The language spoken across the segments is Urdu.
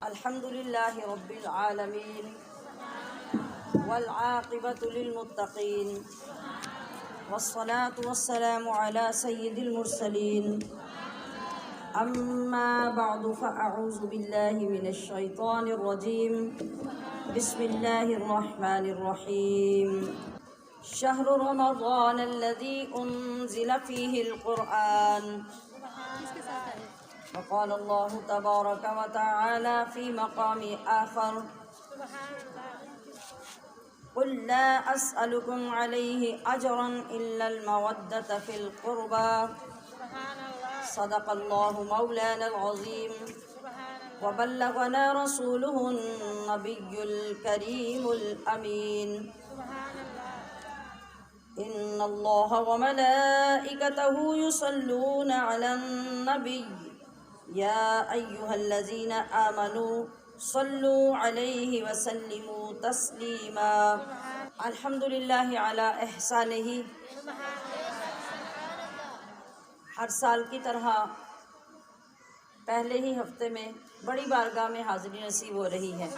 الحمد لله رب العالمين والعاقبة للمتقين والصلاة والسلام على سيد المرسلين أما بعد فأعوذ بالله من الشيطان الرجيم بسم الله الرحمن الرحيم شهر رمضان الذي أنزل فيه القرآن وقال الله تبارك وتعالى في مقام آخر قل لا أسألكم عليه أجرا إلا المودة في القربى صدق الله مولانا العظيم وبلغنا رسوله النبي الكريم الأمين إن الله وملائكته يصلون على النبي يا أيها الذين آمنوا صلوا عليه وسلموا تسلیما الحمد للہ علی احسانہ۔ ہر سال کی طرح پہلے ہی ہفتے میں بڑی بارگاہ میں حاضری نصیب ہو رہی ہے،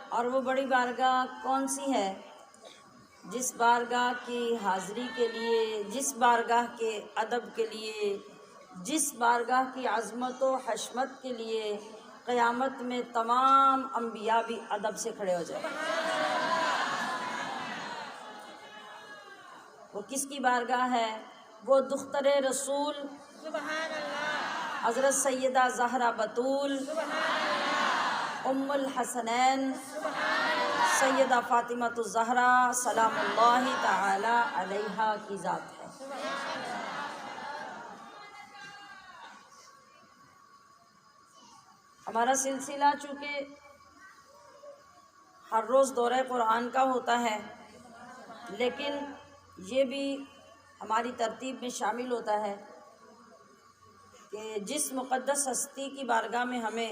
اور وہ بڑی بارگاہ کون سی ہے؟ جس بارگاہ کی حاضری کے لیے، جس بارگاہ کے ادب کے لیے، جس بارگاہ کی عظمت و حشمت کے لیے قیامت میں تمام انبیاء بھی ادب سے کھڑے ہو جائیں۔ وہ کس کی بارگاہ ہے؟ وہ دختر رسول حضرت سیدہ زہرا بطول ام الحسنین سیدہ فاطمہ الزہرا سلام اللہ تعالی علیہا کی ذات ہے۔ ہمارا سلسلہ چونکہ ہر روز دورہ قرآن کا ہوتا ہے، لیکن یہ بھی ہماری ترتیب میں شامل ہوتا ہے کہ جس مقدس ہستی کی بارگاہ میں ہمیں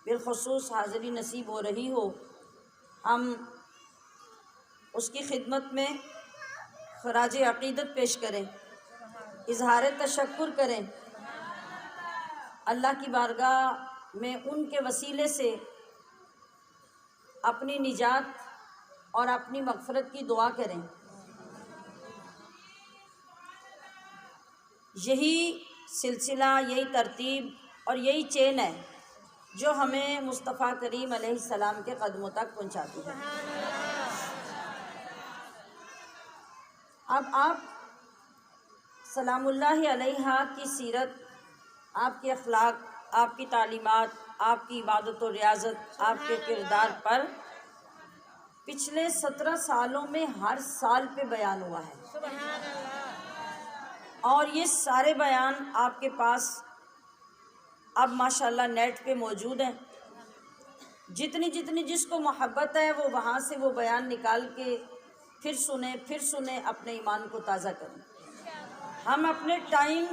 بالخصوص حاضری نصیب ہو رہی ہو، ہم اس کی خدمت میں خراج عقیدت پیش کریں، اظہار تشکر کریں، اللہ کی بارگاہ میں ان کے وسیلے سے اپنی نجات اور اپنی مغفرت کی دعا کریں۔ یہی سلسلہ، یہی ترتیب اور یہی چین ہے جو ہمیں مصطفیٰ کریم علیہ السلام کے قدموں تک پہنچاتی ہے۔ اب آپ سلام اللہ علیہا کی سیرت، آپ کے اخلاق، آپ کی تعلیمات، آپ کی عبادت و ریاضت، آپ کے کردار پر پچھلے 17 سالوں میں ہر سال پہ بیان ہوا ہے، اور یہ سارے بیان آپ کے پاس اب ماشاءاللہ نیٹ پہ موجود ہیں۔ جتنی جس کو محبت ہے وہ وہاں سے وہ بیان نکال کے پھر سنیں، اپنے ایمان کو تازہ کریں۔ ہم اپنے ٹائم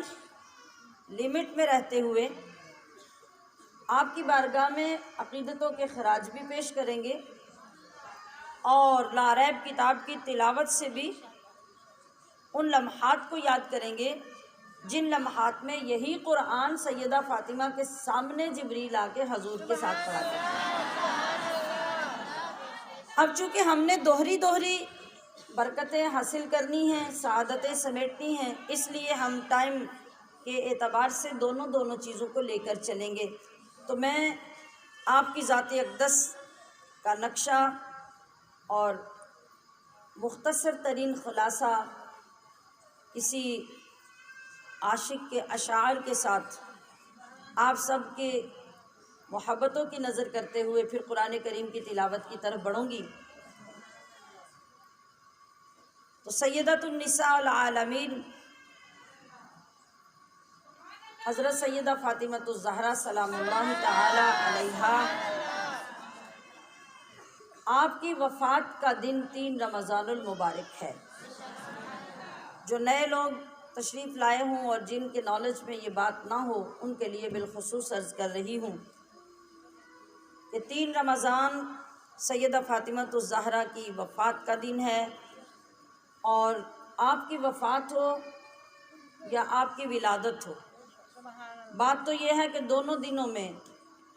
لمٹ میں رہتے ہوئے آپ کی بارگاہ میں عقیدتوں کے خراج بھی پیش کریں گے، اور لا ریب کتاب کی تلاوت سے بھی ان لمحات کو یاد کریں گے جن لمحات میں یہی قرآن سیدہ فاطمہ کے سامنے جبریل آ کے حضور کے ساتھ پڑھا کرتے۔ اب چونکہ ہم نے دوہری برکتیں حاصل کرنی ہیں، سعادتیں سمیٹنی ہیں، اس لیے ہم ٹائم کے اعتبار سے دونوں چیزوں کو لے کر چلیں گے۔ تو میں آپ کی ذات اقدس کا نقشہ اور مختصر ترین خلاصہ کسی عاشق کے اشعار کے ساتھ آپ سب کے محبتوں کی نظر کرتے ہوئے پھر قرآن کریم کی تلاوت کی طرف بڑھوں گی۔ تو سیدۃ النساء العالمین حضرت سیدہ فاطمہ الزہرا سلام اللہ تعالی علیہا، آپ کی وفات کا دن 3 رمضان المبارک ہے۔ جو نئے لوگ تشریف لائے ہوں اور جن کے نالج میں یہ بات نہ ہو، ان کے لیے بالخصوص عرض کر رہی ہوں کہ 3 رمضان سیدہ فاطمہ الزہرا کی وفات کا دن ہے، اور آپ کی وفات ہو یا آپ کی ولادت ہو، بات تو یہ ہے کہ دونوں دنوں میں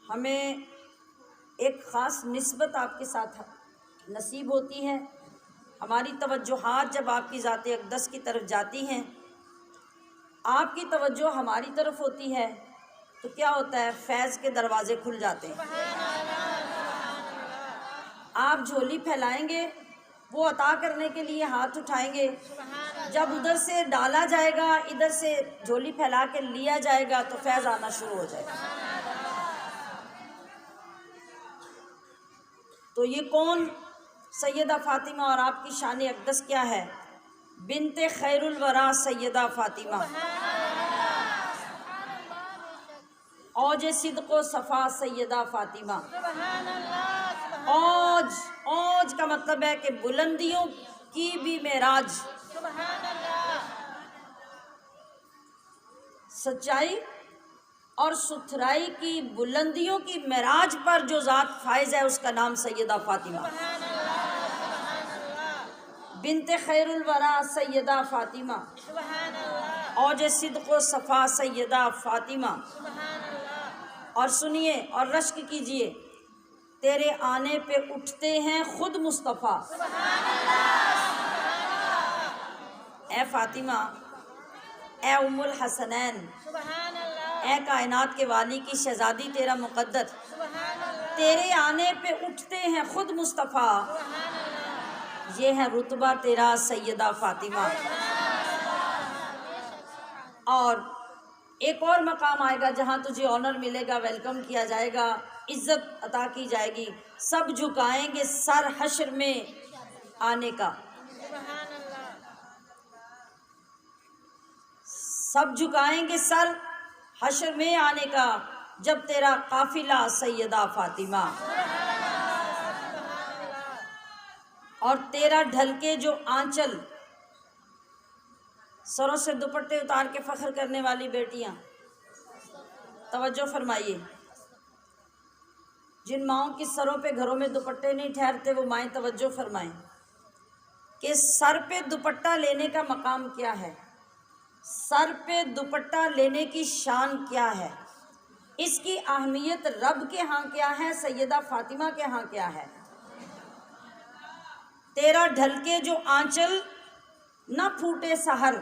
ہمیں ایک خاص نسبت آپ کے ساتھ نصیب ہوتی ہے. ہماری توجہات جب آپ کی ذات اقدس کی طرف جاتی ہیں، آپ کی توجہ ہماری طرف ہوتی ہے، تو کیا ہوتا ہے؟ فیض کے دروازے کھل جاتے ہیں. آپ جھولی پھیلائیں گے، وہ عطا کرنے کے لیے ہاتھ اٹھائیں گے، جب ادھر سے ڈالا جائے گا، ادھر سے جھولی پھیلا کے لیا جائے گا، تو فیض آنا شروع ہو جائے گا. تو یہ کون؟ سیدہ فاطمہ. اور آپ کی شان اقدس کیا ہے؟ بنت خیر الورا سیدہ فاطمہ، اوج صدق و صفا سیدہ فاطمہ. اوج کا مطلب ہے کہ بلندیوں کی بھی معراج. سچائی اور ستھرائی کی بلندیوں کی معراج پر جو ذات فائز ہے، اس کا نام سیدہ فاطمہ. بنت خیر الورا سیدہ فاطمہ، اوج صدق و صفا سیدہ فاطمہ. اور سنیے اور رشک کیجئے، تیرے آنے پہ اٹھتے ہیں خود مصطفیٰ. اے فاطمہ، اے ام الحسنین، اے کائنات کے والی کی شہزادی، تیرا مقدر، تیرے آنے پہ اٹھتے ہیں خود مصطفیٰ. یہ ہے رتبہ تیرا سیدہ فاطمہ. اور ایک اور مقام آئے گا جہاں تجھے آنر ملے گا، ویلکم کیا جائے گا، عزت عطا کی جائے گی. سب جھکائیں گے سر حشر میں آنے کا، سب جھکائیں گے سر حشر میں آنے کا، جب تیرا قافلہ سیدہ فاطمہ. اور تیرا ڈھل کے جو آنچل، سروں سے دوپٹے اتار کے فخر کرنے والی بیٹیاں، توجہ فرمائیے. جن ماؤں کی سروں پہ گھروں میں دوپٹے نہیں ٹھہرتے، وہ مائیں توجہ فرمائیں کہ سر پہ دوپٹہ لینے کا مقام کیا ہے، سر پہ دوپٹہ لینے کی شان کیا ہے، اس کی اہمیت رب کے ہاں کیا ہے، سیدہ فاطمہ کے ہاں کیا ہے. تیرا ڈھل کے جو آنچل نہ پھوٹے سحر،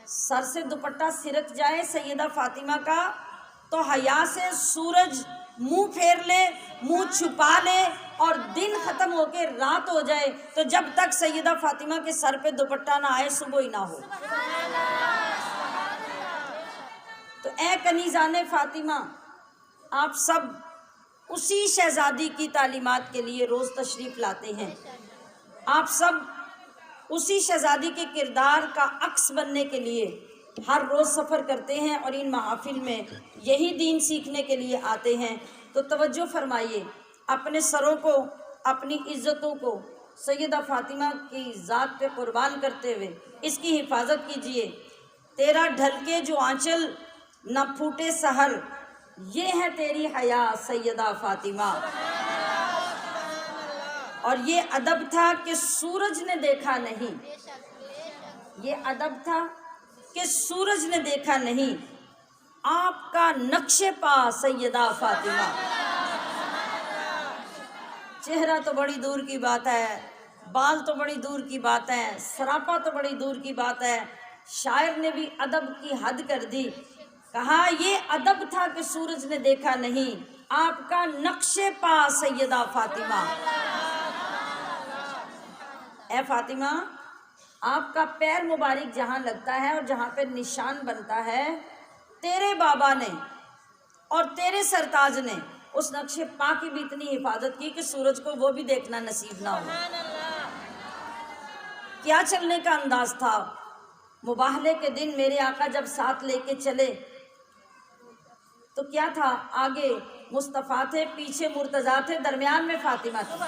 سر سے دوپٹہ سرک جائے سیدہ فاطمہ کا تو حیا سے سورج منہ پھیر لے، منہ چھپا لے، اور دن ختم ہو کے رات ہو جائے، تو جب تک سیدہ فاطمہ کے سر پہ دوپٹہ نہ آئے، صبح ہی نہ ہو. تو اے کنیزان فاطمہ، آپ سب اسی شہزادی کی تعلیمات کے لیے روز تشریف لاتے ہیں. آپ سب اسی شہزادی کے کردار کا عکس بننے کے لیے ہر روز سفر کرتے ہیں، اور ان محافل میں یہی دین سیکھنے کے لیے آتے ہیں. تو توجہ فرمائیے، اپنے سروں کو، اپنی عزتوں کو سیدہ فاطمہ کی ذات پہ قربان کرتے ہوئے اس کی حفاظت کیجیے. تیرا ڈھل کے جو آنچل نہ پھوٹے سحر، یہ ہے تیری حیا سیدہ فاطمہ. اور یہ ادب تھا کہ سورج نے دیکھا نہیں، یہ ادب تھا کہ سورج نے دیکھا نہیں، آپ کا نقش پا سیدہ فاطمہ. چہرہ تو بڑی دور کی بات ہے، بال تو بڑی دور کی بات ہے، سراپا تو بڑی دور کی بات ہے. شاعر نے بھی ادب کی حد کر دی، کہا یہ ادب تھا کہ سورج نے دیکھا نہیں، آپ کا نقش پا سیدہ فاطمہ. اے فاطمہ، آپ کا پیر مبارک جہاں لگتا ہے اور جہاں پہ نشان بنتا ہے، تیرے بابا نے اور تیرے سرتاج نے اس نقش پا کی بھی اتنی حفاظت کی کہ سورج کو وہ بھی دیکھنا نصیب نہ ہو. کیا چلنے کا انداز تھا. مباہلے کے دن میرے آقا جب ساتھ لے کے چلے تو کیا تھا؟ آگے مصطفیٰ تھے، پیچھے مرتضیٰ تھے، درمیان میں فاطمہ تھی.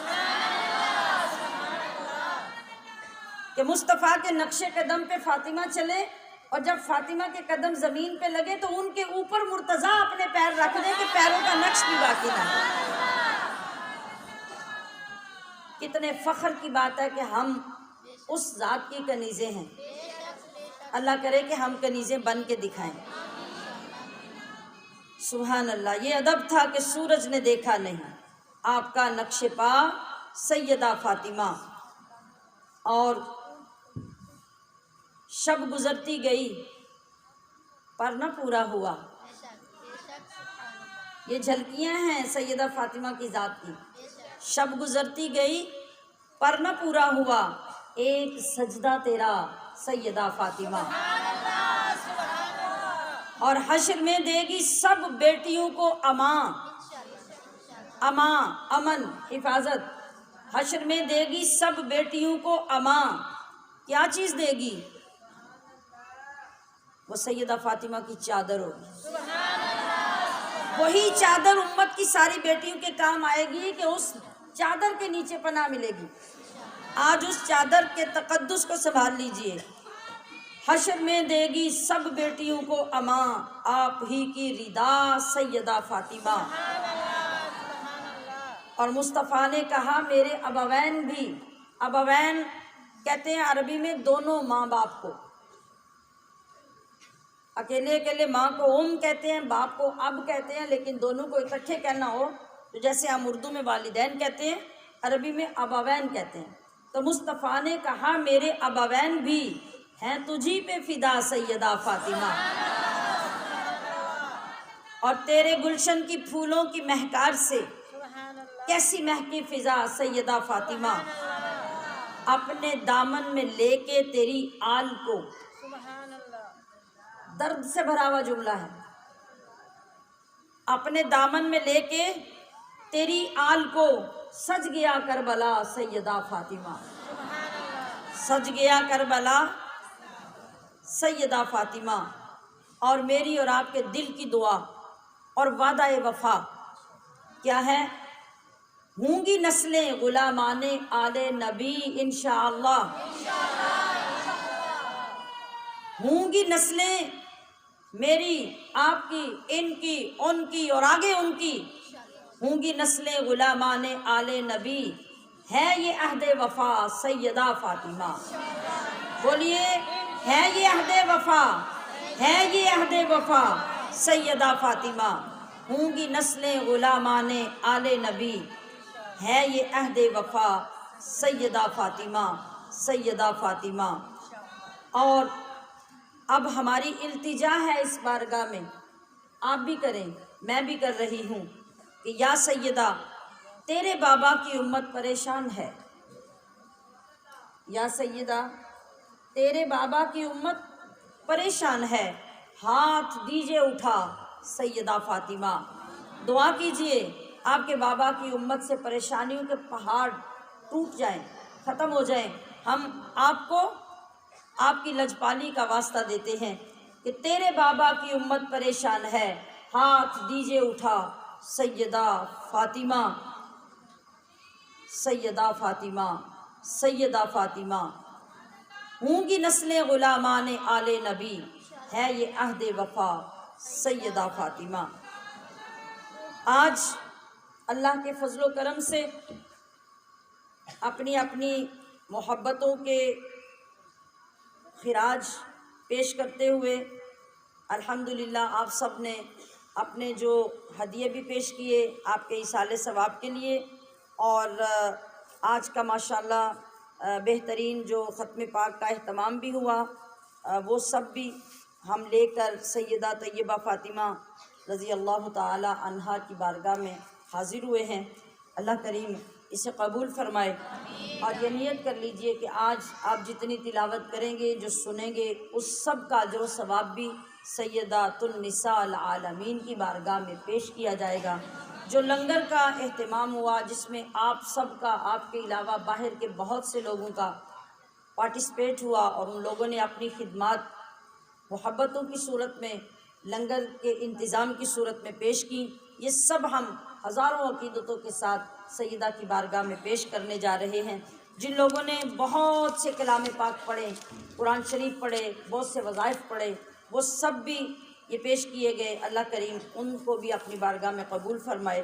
کہ مصطفیٰ کے نقش قدم پہ فاطمہ چلے، اور جب فاطمہ کے قدم زمین پہ لگے تو ان کے اوپر مرتضیٰ اپنے پیر رکھ دے کہ پیروں کا نقش بھی باقی نہ ہو. کتنے فخر کی بات ہے کہ ہم اس ذات کی کنیزیں ہیں. اللہ کرے کہ ہم کنیزیں بن کے دکھائیں۔ سبحان اللہ، یہ ادب تھا کہ سورج نے دیکھا نہیں آپ کا نقش پا سیدہ فاطمہ، اور شب گزرتی گئی پر نہ پورا ہوا۔ یہ جھلکیاں ہیں سیدہ فاطمہ کی ذات کی۔ شب گزرتی گئی پر نہ پورا ہوا، ایک سجدہ تیرا سیدہ فاطمہ، اور حشر میں دے گی سب بیٹیوں کو امان، امان، امن، حفاظت۔ حشر میں دے گی سب بیٹیوں کو امان، کیا چیز دے گی؟ وہ سیدہ فاطمہ کی چادر ہوگی۔ وہی چادر امت کی ساری بیٹیوں کے کام آئے گی کہ اس چادر کے نیچے پناہ ملے گی۔ آج اس چادر کے تقدس کو سنبھال لیجئے۔ حشر میں دے گی سب بیٹیوں کو امان، آپ ہی کی ردا سیدہ فاطمہ۔ اور مصطفیٰ نے کہا میرے ابوین بھی، ابوین کہتے ہیں عربی میں دونوں ماں باپ کو، اکیلے اکیلے ماں کو ام کہتے ہیں، باپ کو اب کہتے ہیں، لیکن دونوں کو اکٹھے کہنا ہو تو جیسے ہم اردو میں والدین کہتے ہیں، عربی میں ابوین کہتے ہیں۔ تو مصطفیٰ نے کہا میرے ابوین بھی ہیں تجھی پہ فدا سیدہ فاطمہ، اور تیرے گلشن کی پھولوں کی مہکار سے کیسی مہکی فضا سیدہ فاطمہ، اپنے دامن میں لے کے تیری آل کو، درد سے بھرا ہوا جملہ ہے، اپنے دامن میں لے کے تیری آل کو سج گیا کربلا سیدہ فاطمہ، سج گیا کربلا سیدہ فاطمہ۔ اور میری اور آپ کے دل کی دعا اور وعدہ وفا کیا ہے؟ ہوں گی نسلیں غلامان آل نبی انشاءاللہ، ہوں گی نسلیں میری آپ کی، ان کی، ان کی اور آگے ان کی، ہوں گی نسلیں غلامان آل نبی، ہے یہ عہد وفا سیدہ فاطمہ۔ بولیے ہے یہ عہد وفا، ہے یہ عہد وفا سیدہ فاطمہ، ہوں گی نسلیں غلامان آل نبی، ہے یہ عہد وفا سیدہ فاطمہ، سیدہ فاطمہ۔ اور اب ہماری التجا ہے اس بارگاہ میں، آپ بھی کریں، میں بھی کر رہی ہوں، کہ یا سیدہ تیرے بابا کی امت پریشان ہے، یا سیدہ تیرے بابا کی امت پریشان ہے، ہاتھ دیجئے اٹھا سیدہ فاطمہ، دعا کیجئے آپ کے بابا کی امت سے پریشانیوں کے پہاڑ ٹوٹ جائیں، ختم ہو جائیں۔ ہم آپ کو آپ کی لجپالی کا واسطہ دیتے ہیں کہ تیرے بابا کی امت پریشان ہے، ہاتھ دیجئے اٹھا سیدہ فاطمہ، سیدہ فاطمہ، سیدہ فاطمہ، ہوں گی نسلیں غلامان آل نبی، ہے یہ عہد وفا سیدہ فاطمہ۔ آج اللہ کے فضل و کرم سے اپنی اپنی محبتوں کے خراج پیش کرتے ہوئے الحمدللہ آپ سب نے اپنے جو ہدیے بھی پیش کیے آپ کے ایصال ثواب کے لیے، اور آج کا ماشاءاللہ بہترین جو ختم پاک کا اہتمام بھی ہوا، وہ سب بھی ہم لے کر سیدہ طیبہ فاطمہ رضی اللہ تعالی عنہا کی بارگاہ میں حاضر ہوئے ہیں۔ اللہ کریم اسے قبول فرمائے، اور یہ نیت کر لیجئے کہ آج آپ جتنی تلاوت کریں گے، جو سنیں گے، اس سب کا اجر و ثواب بھی سیدات النساء العالمین کی بارگاہ میں پیش کیا جائے گا۔ جو لنگر کا اہتمام ہوا جس میں آپ سب کا، آپ کے علاوہ باہر کے بہت سے لوگوں کا پارٹیسپیٹ ہوا، اور ان لوگوں نے اپنی خدمات محبتوں کی صورت میں، لنگر کے انتظام کی صورت میں پیش کی، یہ سب ہم ہزاروں عقیدتوں کے ساتھ سیدہ کی بارگاہ میں پیش کرنے جا رہے ہیں۔ جن لوگوں نے بہت سے کلام پاک پڑھے، قرآن شریف پڑھے، بہت سے وظائف پڑھے، وہ سب بھی یہ پیش کیے گئے، اللہ کریم ان کو بھی اپنی بارگاہ میں قبول فرمائے۔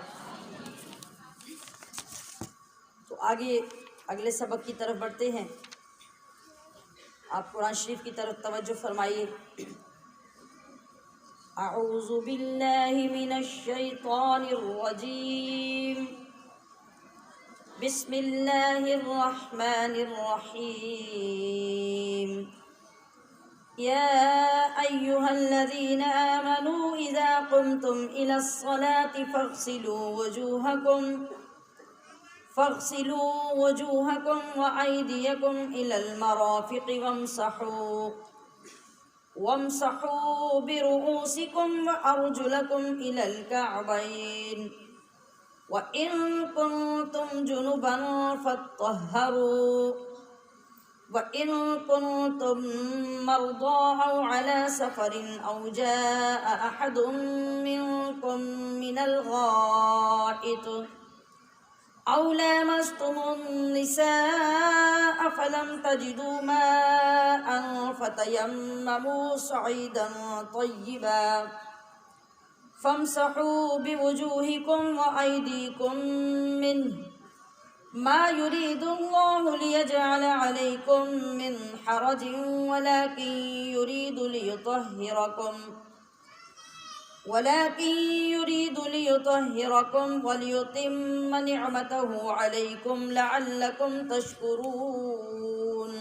تو آگے اگلے سبق کی طرف بڑھتے ہیں۔ آپ قرآن شریف کی طرف توجہ فرمائیے۔ اعوذ باللہ من الشیطان الرجیم، بسم اللہ الرحمن الرحیم۔ یا ایہا الذین آمنوا اذا قمتم الى الصلاة فاغسلوا وجوہکم وأیدیکم إلى المرافق وامسحوا برؤوسکم وأرجلکم إلى الكعبین وإن كنتم جنبا فاطہروا وإن كنتم مرضى أو على سفر أو جاء أحد منكم من الغائط أو لامستم النساء فلم تجدوا ماء فتيمموا صعيدا طيبا فامسحوا بوجوهكم وأيديكم منه ما يريد الله ليجعل عليكم من حرج ولكن يريد ليطهركم وليتم نعمته عليكم لعلكم تشكرون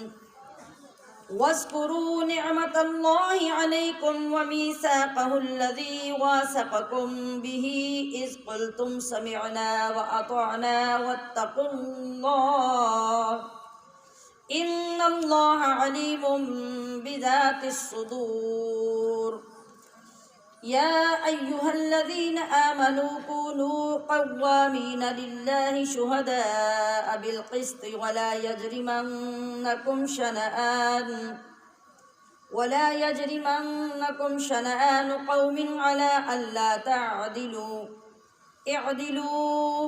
واذكروا نعمة الله عليكم وميثاقه الذي واثقكم به إذ قلتم سمعنا وأطعنا واتقوا الله إن الله عليم بذات الصدور۔ يا أيها الذين آمنوا كونوا قوامين لله شهداء بالقسط ولا يجرمنكم شنآن قوم على ألا تعدلوا اعدلوا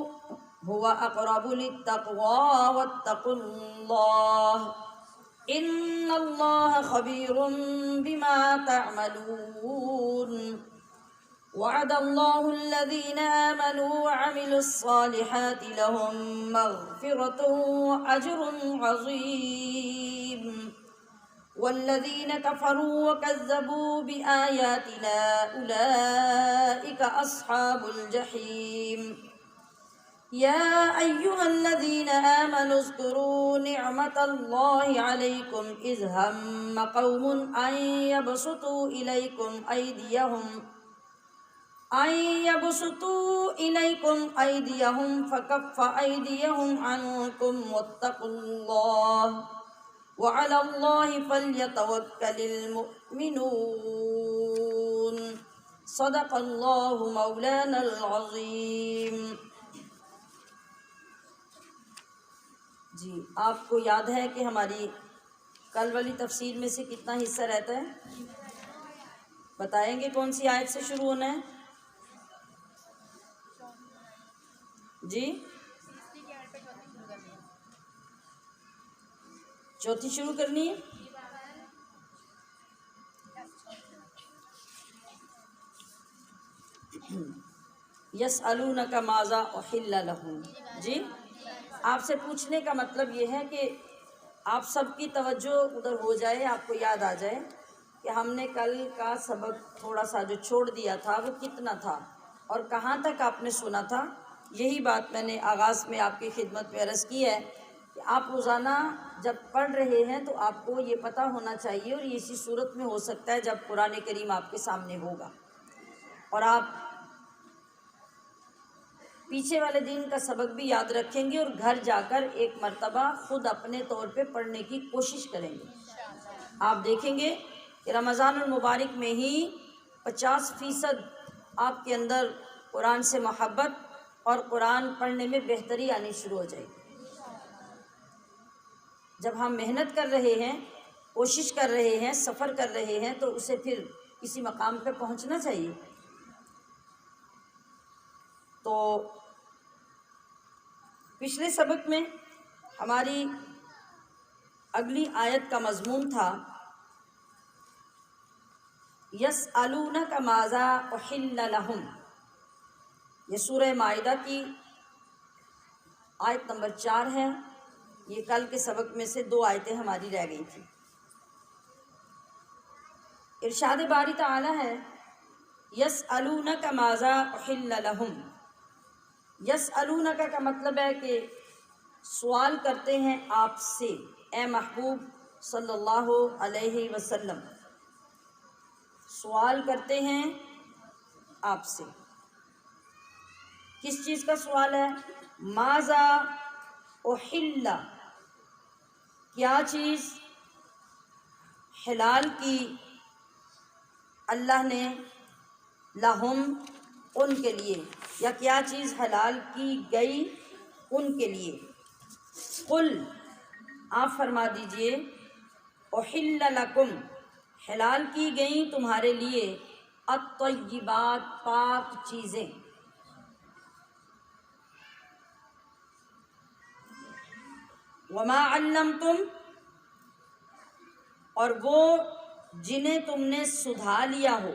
هو أقرب للتقوى واتقوا الله إن الله خبير بما تعملون۔ وعد الله الذين آمنوا وعملوا الصالحات لهم مغفرة وأجر عظيم، والذين كفروا وكذبوا بآياتنا أولئك أصحاب الجحيم۔ يا أيها الذين آمنوا اذكروا نعمة الله عليكم إذ هم قوم أن يبسطوا إليكم أيديهم فكف أيديهم عنكم واتقوا الله وعلى الله فليتوكل المؤمنون۔ صدق اللہ مولانا العظیم۔ جی، آپ کو یاد ہے کہ ہماری کل والی تفسیر میں سے کتنا حصہ رہتا ہے؟ بتائیں گے کون سی آیت سے شروع ہونا ہے؟ جی، چوتھی شروع کرنی ہے۔ یسألونک ماذا احل لہم۔ جی، آپ سے پوچھنے کا مطلب یہ ہے کہ آپ سب کی توجہ ادھر ہو جائے، آپ کو یاد آ جائے کہ ہم نے کل کا سبق تھوڑا سا جو چھوڑ دیا تھا وہ کتنا تھا اور کہاں تک آپ نے سنا تھا۔ یہی بات میں نے آغاز میں آپ کی خدمت میں عرض کی ہے کہ آپ روزانہ جب پڑھ رہے ہیں تو آپ کو یہ پتہ ہونا چاہیے، اور یہ اسی صورت میں ہو سکتا ہے جب قرآن کریم آپ کے سامنے ہوگا اور آپ پیچھے والے دن کا سبق بھی یاد رکھیں گے اور گھر جا کر ایک مرتبہ خود اپنے طور پہ پڑھنے کی کوشش کریں گے۔ آپ دیکھیں گے کہ رمضان المبارک میں ہی 50% آپ کے اندر قرآن سے محبت اور قرآن پڑھنے میں بہتری آنی شروع ہو جائے گی۔ جب ہم محنت کر رہے ہیں، کوشش کر رہے ہیں، سفر کر رہے ہیں، تو اسے پھر کسی مقام پہ پہنچنا چاہیے۔ تو پچھلے سبق میں ہماری اگلی آیت کا مضمون تھا یسألونک ماذا احل لہم۔ یہ سورہ مائدہ کی آیت نمبر 4 ہے۔ یہ کل کے سبق میں سے 2 آیتیں ہماری رہ گئی تھیں۔ ارشاد باری تعالی ہے یسألونک ماذا احل لہم. یسألونک کا مطلب ہے کہ سوال کرتے ہیں آپ سے اے محبوب صلی اللہ علیہ وسلم، سوال کرتے ہیں آپ سے. کس چیز کا سوال ہے؟ ماذا احل، کیا چیز حلال کی اللہ نے، لہم ان کے لیے، یا کیا چیز حلال کی گئی ان کے لیے. قل آپ فرما دیجئے، احل لکم حلال کی گئیں تمہارے لیے، الطیبات پاک چیزیں. وما علمتم اور وہ جنہیں تم نے سدھا لیا ہو.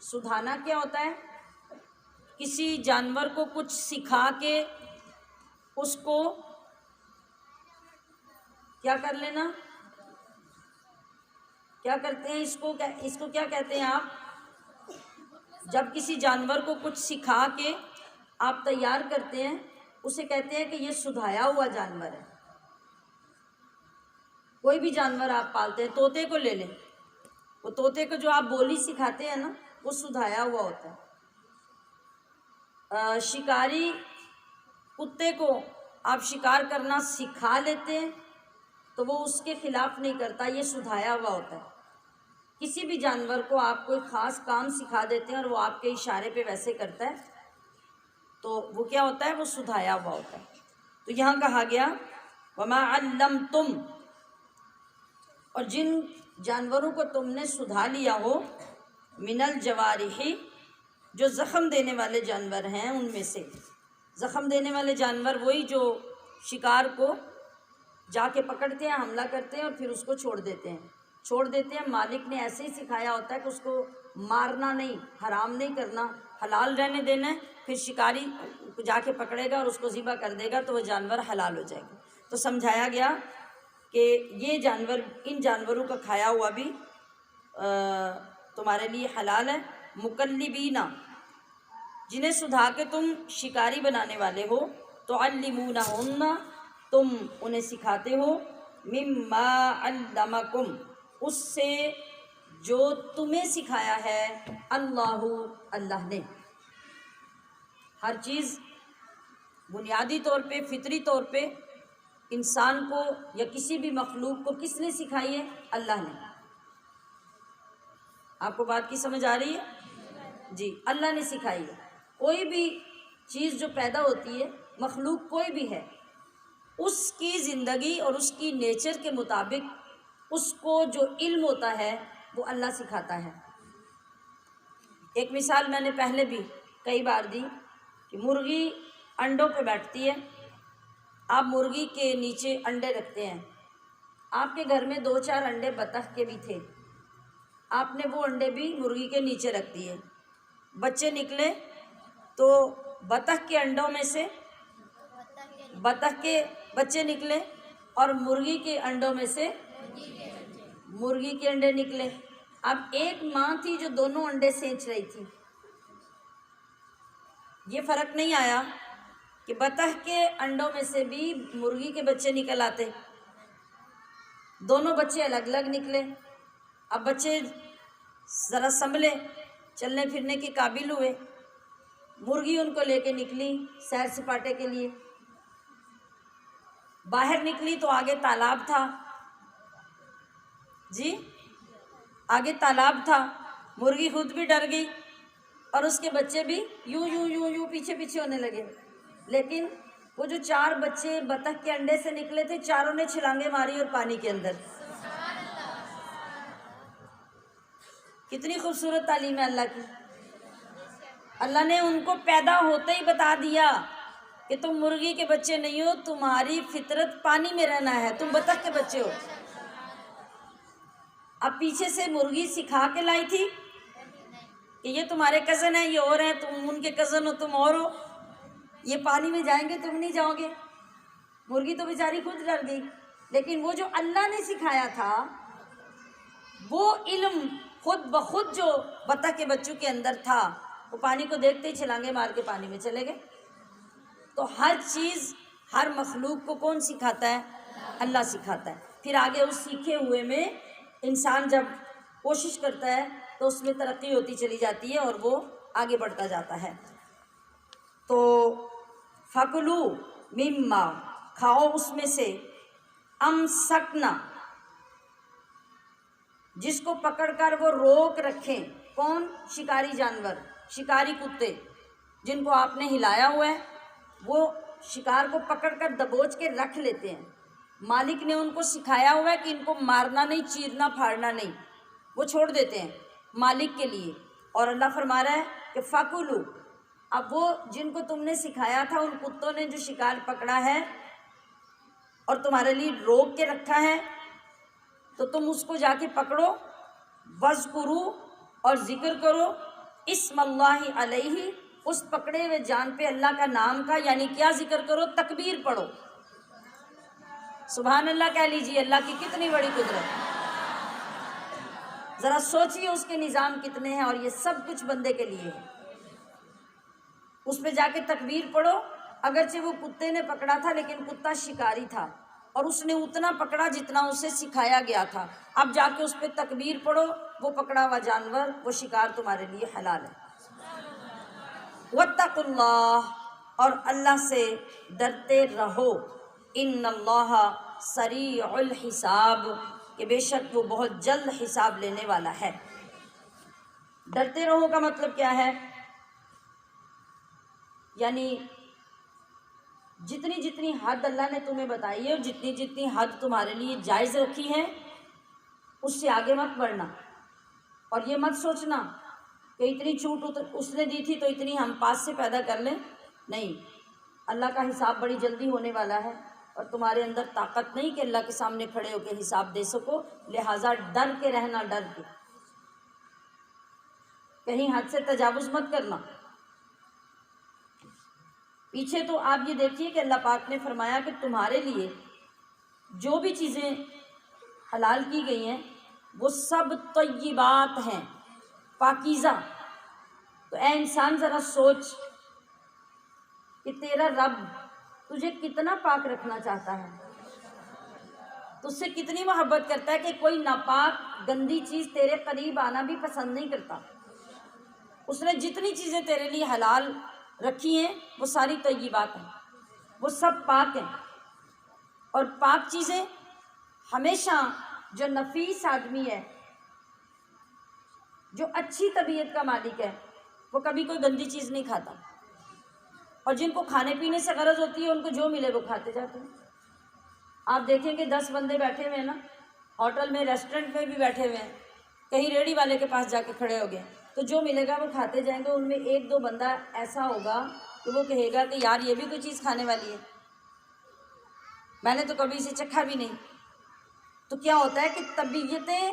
سدھانا کیا ہوتا ہے؟ کسی جانور کو کچھ سکھا کے اس کو کیا کر لینا، کیا کرتے ہیں اس کو کیا کہتے ہیں آپ؟ جب کسی جانور کو کچھ سکھا کے آپ تیار کرتے ہیں اسے کہتے ہیں کہ یہ سدھایا ہوا جانور ہے. کوئی بھی جانور آپ پالتے ہیں، طوطے کو لے لیں، وہ طوطے کو جو آپ بولی سکھاتے ہیں نا وہ سدھایا ہوا ہوتا ہے. شکاری کتے کو آپ شکار کرنا سکھا لیتے ہیں تو وہ اس کے خلاف نہیں کرتا، یہ سدھایا ہوا ہوتا ہے. کسی بھی جانور کو آپ کوئی خاص کام سکھا دیتے ہیں اور وہ آپ کے اشارے پہ ویسے کرتا ہے تو وہ کیا ہوتا ہے؟ وہ سدھایا ہوا ہوتا ہے. تو یہاں کہا گیا وما علمتم، اور جن جانوروں کو تم نے سدھا لیا ہو، من الجوارح جو زخم دینے والے جانور ہیں ان میں سے. زخم دینے والے جانور وہی جو شکار کو جا کے پکڑتے ہیں، حملہ کرتے ہیں اور پھر اس کو چھوڑ دیتے ہیں. مالک نے ایسے ہی سکھایا ہوتا ہے کہ اس کو مارنا نہیں، حرام نہیں کرنا، حلال رہنے دینا ہے. پھر شکاری جا کے پکڑے گا اور اس کو ذبح کر دے گا تو وہ جانور حلال ہو جائے گا. تو سمجھایا گیا کہ یہ جانور، ان جانوروں کا کھایا ہوا بھی تمہارے لیے حلال ہے. مکلبین جنہیں سدھا کے تم شکاری بنانے والے ہو، تعلمونہن تم انہیں سکھاتے ہو، مما علمکم اس سے جو تمہیں سکھایا ہے، اللہ نے. ہر چیز بنیادی طور پہ، فطری طور پہ انسان کو یا کسی بھی مخلوق کو کس نے سکھائی ہے؟ اللہ نے. آپ کو بات کی سمجھ آ رہی ہے؟ جی، اللہ نے سکھائی ہے. کوئی بھی چیز جو پیدا ہوتی ہے، مخلوق کوئی بھی ہے، اس کی زندگی اور اس کی نیچر کے مطابق اس کو جو علم ہوتا ہے وہ اللہ سکھاتا ہے. ایک مثال میں نے پہلے بھی کئی بار دی کہ مرغی انڈوں پہ بیٹھتی ہے. آپ مرغی کے نیچے انڈے رکھتے ہیں. آپ کے گھر میں 2-4 انڈے بطخ کے بھی تھے، آپ نے وہ انڈے بھی مرغی کے نیچے رکھ دیے. بچے نکلے تو بطخ کے انڈوں میں سے بطخ کے بچے نکلے اور مرغی کے انڈوں میں سے مرغی کے انڈے نکلے. اب ایک ماں تھی جو دونوں انڈے سینچ رہی تھی. یہ فرق نہیں آیا کہ بطخ کے انڈوں میں سے بھی مرغی کے بچے نکل آتے، دونوں بچے الگ الگ نکلے. اب بچے ذرا سنبھلے، چلنے پھرنے کے قابل ہوئے. مرغی ان کو لے کے نکلی سیر سپاٹے کے لیے. باہر نکلی تو آگے تالاب تھا. جی، آگے تالاب تھا. مرغی خود بھی ڈر گئی اور اس کے بچے بھی یوں یوں یوں یوں پیچھے پیچھے ہونے لگے. لیکن وہ جو 4 بچے بطخ کے انڈے سے نکلے تھے، چاروں نے چھلانگیں ماری اور پانی کے اندر. کتنی خوبصورت تعلیم ہے اللہ کی. اللہ نے ان کو پیدا ہوتے ہی بتا دیا کہ تم مرغی کے بچے نہیں ہو، تمہاری فطرت پانی میں رہنا ہے، تم بطخ کے بچے ہو. اب پیچھے سے مرغی سکھا کے لائی تھی کہ یہ تمہارے کزن ہیں، یہ اور ہیں، تم ان کے کزن ہو، تم اور ہو، یہ پانی میں جائیں گے تم نہیں جاؤ گے. مرغی تو بیچاری خود ڈر گئی. لیکن وہ جو اللہ نے سکھایا تھا وہ علم خود بخود جو بطخ کے بچوں کے اندر تھا وہ پانی کو دیکھتے ہی چھلانگے مار کے پانی میں چلے گئے۔ تو ہر چیز ہر مخلوق کو کون سکھاتا ہے؟ اللہ سکھاتا ہے۔ پھر آگے اس سیکھے ہوئے میں انسان جب کوشش کرتا ہے تو اس میں ترقی ہوتی چلی جاتی ہے اور وہ آگے بڑھتا جاتا ہے۔ تو فَكُلُوا مِمَّا، کھاؤ اس میں سے، امسکنا، جس کو پکڑ کر وہ روک رکھیں۔ کون؟ شکاری جانور، شکاری کتے جن کو آپ نے ہلایا ہوا ہے، وہ شکار کو پکڑ کر دبوچ کے رکھ لیتے ہیں۔ مالک نے ان کو سکھایا ہوا ہے کہ ان کو مارنا نہیں، چیرنا پھاڑنا نہیں، وہ چھوڑ دیتے ہیں مالک کے لیے۔ اور اللہ فرما رہا ہے کہ فَكُلُوا، اب وہ جن کو تم نے سکھایا تھا، ان کتوں نے جو شکار پکڑا ہے اور تمہارے لیے روک کے رکھا ہے، تو تم اس کو جا کے پکڑو، وَاذْكُرُوا، اور ذکر کرو، اسم اللہ علیہ، اس پکڑے ہوئے جان پہ اللہ کا نام کا، یعنی کیا ذکر کرو؟ تکبیر پڑھو، سبحان اللہ کہہ لیجیے، اللہ کی کتنی بڑی قدرت۔ ذرا سوچیے اس کے نظام کتنے ہیں، اور یہ سب کچھ بندے کے لیے ہے۔ اس پہ جا کے تکبیر پڑھو، اگرچہ وہ کتے نے پکڑا تھا لیکن کتا شکاری تھا اور اس نے اتنا پکڑا جتنا اسے سکھایا گیا تھا۔ اب جا کے اس پہ تکبیر پڑھو، وہ پکڑا ہوا جانور، وہ شکار تمہارے لیے حلال ہے۔ وَاتَّقُوا اللَّهَ، اور اللہ سے ڈرتے رہو، ان اللہ سریع الحساب، کہ بے شک وہ بہت جلد حساب لینے والا ہے۔ ڈرتے رہو کا مطلب کیا ہے؟ یعنی جتنی جتنی حد اللہ نے تمہیں بتائی ہے اور جتنی جتنی حد تمہارے لیے جائز رکھی ہے، اس سے آگے مت بڑھنا، اور یہ مت سوچنا کہ اتنی چھوٹ اس نے دی تھی تو اتنی ہم پاس سے پیدا کر لیں۔ نہیں، اللہ کا حساب بڑی جلدی ہونے والا ہے اور تمہارے اندر طاقت نہیں کہ اللہ کے سامنے کھڑے ہو کے حساب دے سکو، لہٰذا ڈر کے رہنا، ڈر کے، کہیں حد سے تجاوز مت کرنا۔ پیچھے تو آپ یہ دیکھیے کہ اللہ پاک نے فرمایا کہ تمہارے لیے جو بھی چیزیں حلال کی گئی ہیں وہ سب طیبات ہیں، پاکیزہ۔ تو اے انسان ذرا سوچ کہ تیرا رب تجھے کتنا پاک رکھنا چاہتا ہے، تجھ سے کتنی محبت کرتا ہے کہ کوئی ناپاک گندی چیز تیرے قریب آنا بھی پسند نہیں کرتا۔ اس نے جتنی چیزیں تیرے لیے حلال رکھی ہیں وہ ساری طیبات ہیں، وہ سب پاک ہیں۔ اور پاک چیزیں ہمیشہ، جو نفیس آدمی ہے، جو اچھی طبیعت کا مالک ہے، وہ کبھی کوئی گندی چیز نہیں کھاتا، اور جن کو کھانے پینے سے غرض ہوتی ہے ان کو جو ملے وہ کھاتے جاتے ہیں۔ آپ دیکھیں کہ 10 بندے بیٹھے ہوئے ہیں نا، ہوٹل میں، ریسٹورنٹ میں بھی بیٹھے ہوئے ہیں، کہیں ریڑھی والے کے پاس جا کے کھڑے ہو گئے تو جو ملے گا وہ کھاتے جائیں گے۔ ان میں 1-2 بندہ ایسا ہوگا کہ وہ کہے گا کہ یار یہ بھی کوئی چیز کھانے والی ہے، میں نے تو کبھی اسے چکھا بھی نہیں۔ تو کیا ہوتا ہے کہ طبیعتیں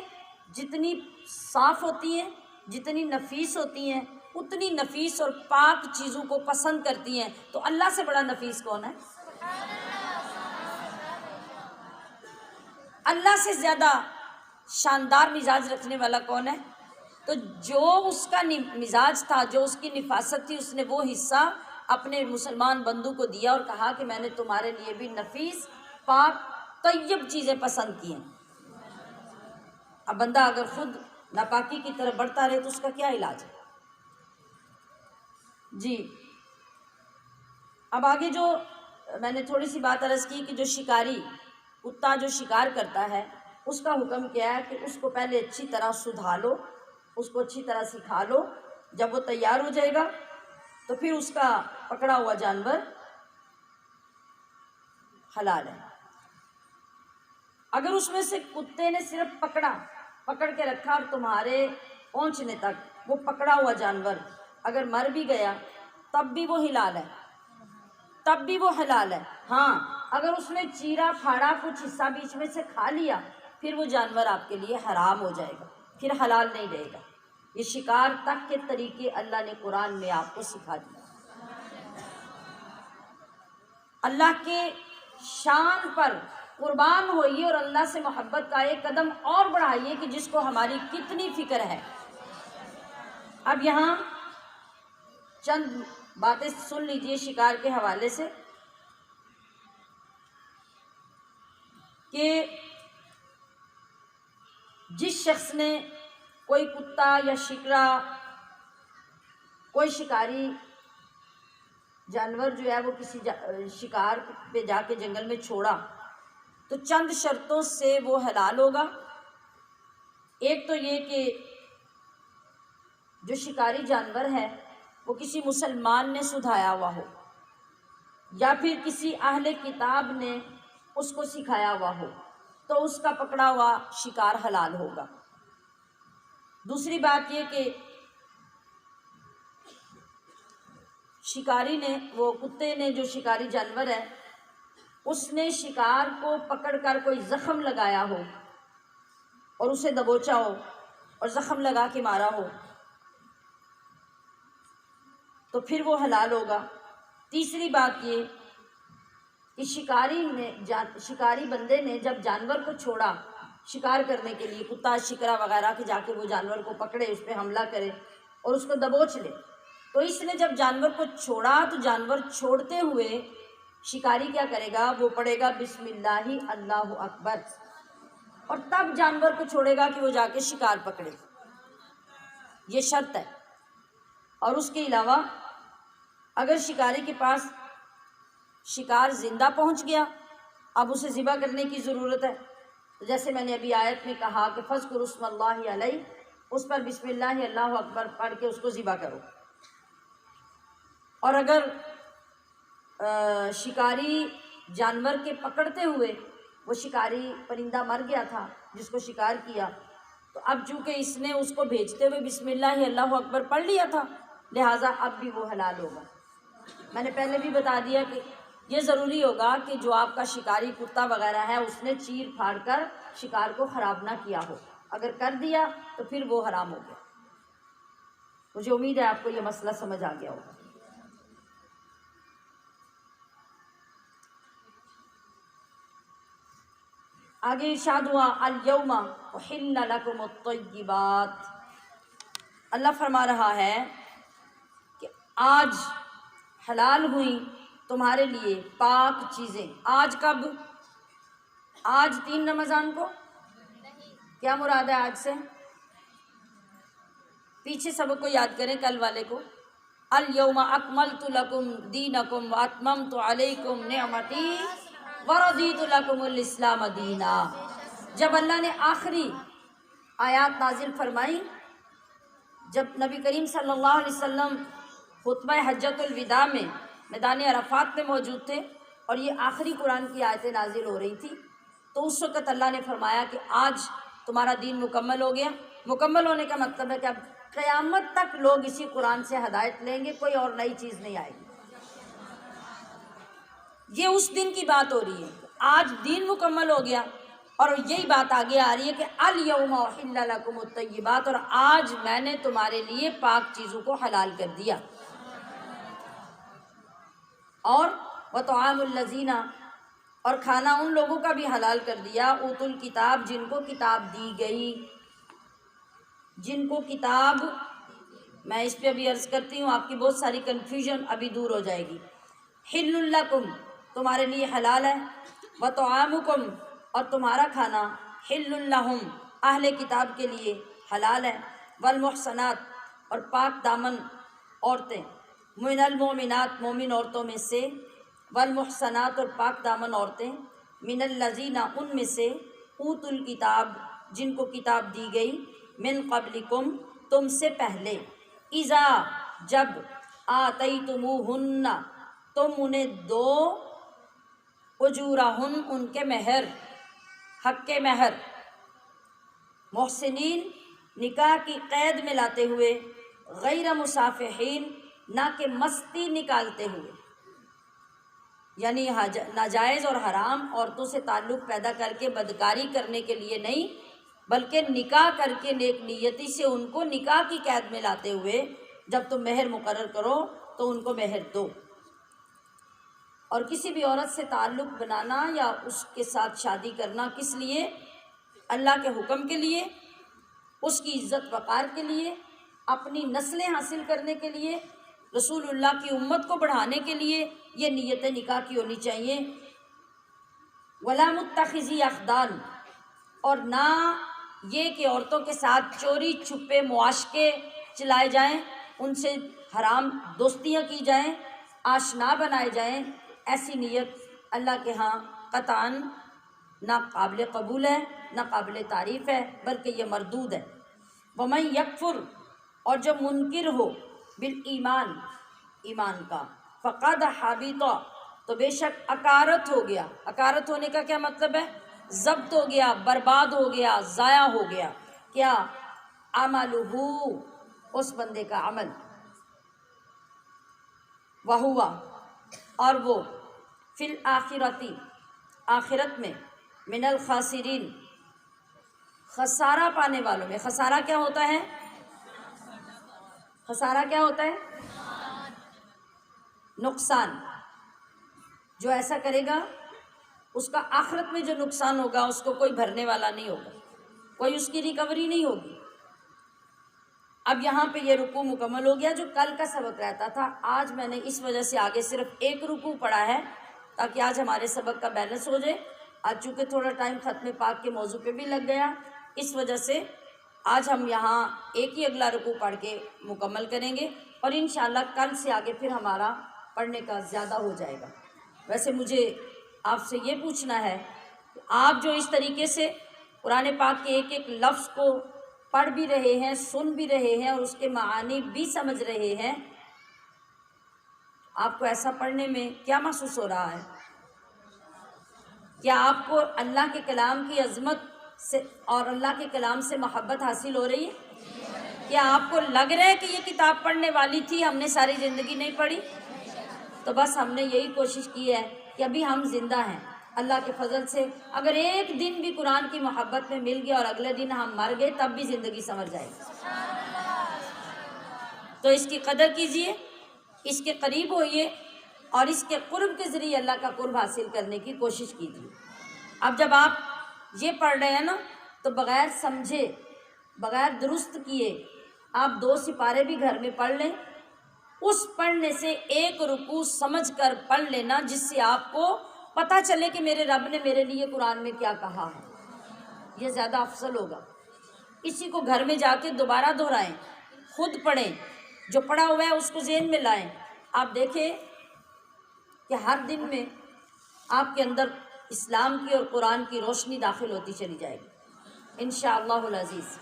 جتنی صاف ہوتی ہیں، جتنی نفیس ہوتی ہیں، اتنی نفیس اور پاک چیزوں کو پسند کرتی ہیں۔ تو اللہ سے بڑا نفیس کون ہے؟ اللہ سے زیادہ شاندار مزاج رکھنے والا کون ہے؟ تو جو اس کا مزاج تھا، جو اس کی نفاست تھی، اس نے وہ حصہ اپنے مسلمان بندوں کو دیا اور کہا کہ میں نے تمہارے لیے بھی نفیس، پاک، طیب چیزیں پسند کی ہیں۔ اب بندہ اگر خود ناپاکی کی طرف بڑھتا رہے تو اس کا کیا علاج ہے؟ جی، اب آگے جو میں نے تھوڑی سی بات عرض کی کہ جو شکاری کتا جو شکار کرتا ہے، اس کا حکم کیا ہے کہ اس کو پہلے اچھی طرح سدھا لو، اس کو اچھی طرح سکھا لو، جب وہ تیار ہو جائے گا تو پھر اس کا پکڑا ہوا جانور حلال ہے۔ اگر اس میں سے کتے نے صرف پکڑ کے رکھا اور تمہارے پہنچنے تک وہ پکڑا ہوا جانور اگر مر بھی گیا تب بھی وہ حلال ہے، تب بھی وہ حلال ہے۔ ہاں، اگر اس نے چیرا پھاڑا، کچھ حصہ بیچ میں سے کھا لیا، پھر وہ جانور آپ کے لیے حرام ہو جائے گا، پھر حلال نہیں رہے گا۔ یہ شکار تک کے طریقے اللہ نے قرآن میں آپ کو سکھا دیا۔ اللہ کے شان پر قربان ہوئیے اور اللہ سے محبت کا ایک قدم اور بڑھائیے کہ جس کو ہماری کتنی فکر ہے۔ اب یہاں چند باتیں سن لیجئے شکار کے حوالے سے کہ جس شخص نے کوئی کتا یا شکرا، کوئی شکاری جانور جو ہے وہ کسی شکار پہ جا کے جنگل میں چھوڑا تو چند شرطوں سے وہ حلال ہوگا۔ ایک تو یہ کہ جو شکاری جانور ہے وہ کسی مسلمان نے سدھایا ہوا ہو یا پھر کسی اہل کتاب نے اس کو سکھایا ہوا ہو تو اس کا پکڑا ہوا شکار حلال ہوگا۔ دوسری بات یہ کہ شکاری نے، وہ کتے نے جو شکاری جانور ہے، اس نے شکار کو پکڑ کر کوئی زخم لگایا ہو اور اسے دبوچا ہو اور زخم لگا کے مارا ہو تو پھر وہ حلال ہوگا۔ تیسری بات یہ کہ شکاری بندے نے جب جانور کو چھوڑا شکار کرنے کے لیے، کتا شکرا وغیرہ کے جا کے وہ جانور کو پکڑے، اس پہ حملہ کرے اور اس کو دبوچ لے، تو اس نے جب جانور کو چھوڑا تو جانور چھوڑتے ہوئے شکاری کیا کرے گا؟ وہ پڑھے گا بسم اللہ اللہ اکبر، اور تب جانور کو چھوڑے گا کہ وہ جا کے شکار پکڑے، یہ شرط ہے۔ اور اس کے علاوہ اگر شکاری کے پاس شکار زندہ پہنچ گیا، اب اسے ذبح کرنے کی ضرورت ہے، جیسے میں نے ابھی آیت میں کہا کہ فَاذْكُرُوا اسْمَ اللَّهِ عَلَيْهِ، اس پر بسم اللہ اللہ اکبر پڑھ کے اس کو ذبح کرو۔ اور اگر شکاری جانور کے پکڑتے ہوئے وہ شکاری پرندہ مر گیا تھا جس کو شکار کیا، تو اب چونکہ اس نے اس کو بھیجتے ہوئے بسم اللہ اللہ اکبر پڑھ لیا تھا، لہٰذا اب بھی وہ حلال ہوگا۔ میں نے پہلے بھی بتا دیا کہ یہ ضروری ہوگا کہ جو آپ کا شکاری کتا وغیرہ ہے اس نے چیر پھاڑ کر شکار کو خراب نہ کیا ہو، اگر کر دیا تو پھر وہ حرام ہو گیا۔ مجھے امید ہے آپ کو یہ مسئلہ سمجھ آ گیا ہوگا۔ آگے ارشاد ہوا الیوم احل لکم الطیبات، اللہ فرما رہا ہے کہ آج حلال ہوئی تمہارے لیے پاک چیزیں۔ آج کب؟ آج 3 رمضان کو؟ کیا مراد ہے آج سے؟ پیچھے سبق کو یاد کریں کل والے کو، الیوم اکملت لکم دینکم واتممت علیکم نعمتی وردیت لکم الاسلام دینا۔ جب اللہ نے آخری آیات نازل فرمائی، جب نبی کریم صلی اللہ علیہ وسلم خطبہ حجۃ الوداع میں میدان عرفات میں موجود تھے اور یہ آخری قرآن کی آیتیں نازل ہو رہی تھی، تو اس وقت اللہ نے فرمایا کہ آج تمہارا دین مکمل ہو گیا۔ مکمل ہونے کا مطلب ہے کہ اب قیامت تک لوگ اسی قرآن سے ہدایت لیں گے، کوئی اور نئی چیز نہیں آئے گی۔ یہ اس دن کی بات ہو رہی ہے، آج دین مکمل ہو گیا، اور یہی بات آگے آ رہی ہے کہ الیوم احل لکم الطیبات، اور آج میں نے تمہارے لیے پاک چیزوں کو حلال کر دیا۔ اور وطعام الذین، اور کھانا ان لوگوں کا بھی حلال کر دیا، اوتوا الکتاب، جن کو کتاب دی گئی، جن کو کتاب، میں اس پہ ابھی عرض کرتی ہوں، آپ کی بہت ساری کنفیوژن ابھی دور ہو جائے گی۔ حل لکم، تمہارے لیے حلال ہے، وطعامکم، اور تمہارا کھانا، حل لہم، اہل کتاب کے لیے حلال ہے، والمحصنات، اور پاک دامن عورتیں، من المؤمنات، مومن عورتوں میں سے، والمحصنات، اور پاک دامن عورتیں، من الذین، ان میں سے، اوتوا الکتاب، جن کو کتاب دی گئی، من قبلکم، تم سے پہلے، اذا، جب، آتیتموہن، تم انہیں دو، اجورہن، ان کے مہر، حق کے مہر، محسنین، نکاح کی قید میں لاتے ہوئے، غیر مصافحین، نہ کہ مستی نکالتے ہوئے، یعنی ناجائز اور حرام عورتوں سے تعلق پیدا کر کے بدکاری کرنے کے لیے نہیں، بلکہ نکاح کر کے نیک نیتی سے ان کو نکاح کی قید میں لاتے ہوئے جب تم مہر مقرر کرو تو ان کو مہر دو۔ اور کسی بھی عورت سے تعلق بنانا یا اس کے ساتھ شادی کرنا کس لیے؟ اللہ کے حکم کے لیے، اس کی عزت وقار کے لیے، اپنی نسلیں حاصل کرنے کے لیے، رسول اللہ کی امت کو بڑھانے کے لیے یہ نیت نکاح کی ہونی چاہیے۔ ولا متخذی اخدان، اور نہ یہ کہ عورتوں کے ساتھ چوری چھپے معاشقے چلائے جائیں، ان سے حرام دوستیاں کی جائیں، آشنا بنائے جائیں، ایسی نیت اللہ کے ہاں قطعاً نہ قابل قبول ہے، نہ قابل تعریف ہے، بلکہ یہ مردود ہے۔ ومن یکفر، اور جو منکر ہو بالایمان، ایمان کا، فقد حبط، تو بے شک اکارت ہو گیا۔ اکارت ہونے کا کیا مطلب ہے؟ ضبط ہو گیا، برباد ہو گیا، ضائع ہو گیا۔ کیا؟ عملہ، اس بندے کا عمل، وہوا، اور وہ، فی الآخرتی، آخرت میں، من الخاسرین، خسارہ پانے والوں میں۔ خسارہ کیا ہوتا ہے؟ خسارہ کیا ہوتا ہے؟ نقصان۔ جو ایسا کرے گا اس کا آخرت میں جو نقصان ہوگا اس کو کوئی بھرنے والا نہیں ہوگا، کوئی اس کی ریکوری نہیں ہوگی۔ اب یہاں پہ یہ رکوع مکمل ہو گیا جو کل کا سبق رہتا تھا۔ آج میں نے اس وجہ سے آگے صرف ایک رکوع پڑھا ہے تاکہ آج ہمارے سبق کا بیلنس ہو جائے۔ آج چونکہ تھوڑا ٹائم ختم پاک کے موضوع پہ بھی لگ گیا، اس وجہ سے آج ہم یہاں ایک ہی اگلا رکوع پڑھ کے مکمل کریں گے، اور انشاءاللہ کل سے آگے پھر ہمارا پڑھنے کا زیادہ ہو جائے گا۔ ویسے مجھے آپ سے یہ پوچھنا ہے کہ آپ جو اس طریقے سے قرآن پاک کے ایک ایک لفظ کو پڑھ بھی رہے ہیں، سن بھی رہے ہیں، اور اس کے معانی بھی سمجھ رہے ہیں، آپ کو ایسا پڑھنے میں کیا محسوس ہو رہا ہے؟ کیا آپ کو اللہ کے کلام کی عظمت سے اور اللہ کے کلام سے محبت حاصل ہو رہی ہے؟ کیا آپ کو لگ رہا ہے کہ یہ کتاب پڑھنے والی تھی، ہم نے ساری زندگی نہیں پڑھی؟ تو بس ہم نے یہی کوشش کی ہے کہ ابھی ہم زندہ ہیں، اللہ کے فضل سے اگر ایک دن بھی قرآن کی محبت میں مل گیا اور اگلے دن ہم مر گئے تب بھی زندگی سنور جائے گی۔ تو اس کی قدر کیجئے، اس کے قریب ہوئیے، اور اس کے قرب کے ذریعے اللہ کا قرب حاصل کرنے کی کوشش کیجیے۔ اب جب آپ یہ پڑھ رہے ہیں نا تو بغیر سمجھے، بغیر درست کیے آپ 2 سپارے بھی گھر میں پڑھ لیں، اس پڑھنے سے ایک رکوع سمجھ کر پڑھ لینا جس سے آپ کو پتہ چلے کہ میرے رب نے میرے لیے قرآن میں کیا کہا ہے، یہ زیادہ افضل ہوگا۔ اسی کو گھر میں جا کے دوبارہ دہرائیں، خود پڑھیں، جو پڑھا ہوا ہے اس کو ذہن میں لائیں۔ آپ دیکھیں کہ ہر دن میں آپ کے اندر اسلام کی اور قرآن کی روشنی داخل ہوتی چلی جائے گی انشاءاللہ العزیز۔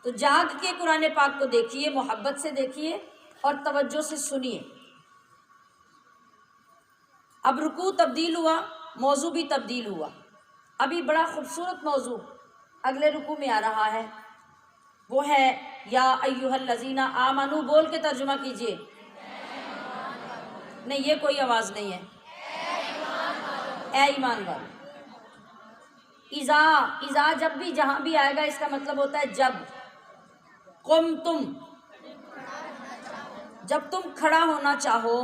تو جاگ کے قرآن پاک کو دیکھیے، محبت سے دیکھیے اور توجہ سے سنیے۔ اب رکوع تبدیل ہوا، موضوع بھی تبدیل ہوا۔ ابھی بڑا خوبصورت موضوع اگلے رکوع میں آ رہا ہے، وہ ہے یا ایھا الذین آمنو، بول کے ترجمہ کیجئے۔ نہیں، یہ کوئی آواز نہیں ہے۔ اے ایمان والو۔ اذا جب بھی جہاں بھی آئے گا اس کا مطلب ہوتا ہے جب۔ قم تم، جب تم کھڑا ہونا چاہو،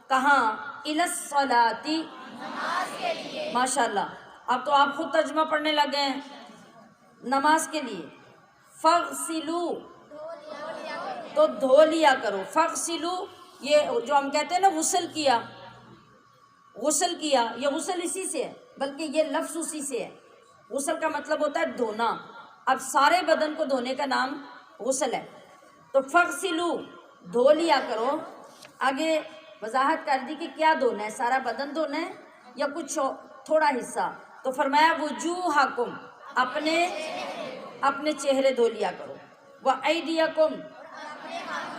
کہاں؟ الی الصلاۃ، ماشاءاللہ، اب تو آپ خود ترجمہ پڑھنے لگ گئے ہیں، نماز کے لیے۔ فغسلو، تو دھو لیا کرو۔ فغسلو، یہ جو ہم کہتے ہیں نا غسل کیا، غسل کیا، یہ غسل اسی سے ہے، بلکہ یہ لفظ اسی سے ہے۔ غسل کا مطلب ہوتا ہے دھونا، اب سارے بدن کو دھونے کا نام غسل ہے۔ تو فغسلو، دھو لیا کرو۔ آگے وضاحت کر دی کہ کیا دھونا ہے، سارا بدن دھونا ہے یا کچھ تھوڑا حصہ؟ تو فرمایا وجوہکم، اپنے چہرے دھو لیا کرو، وایدیکم،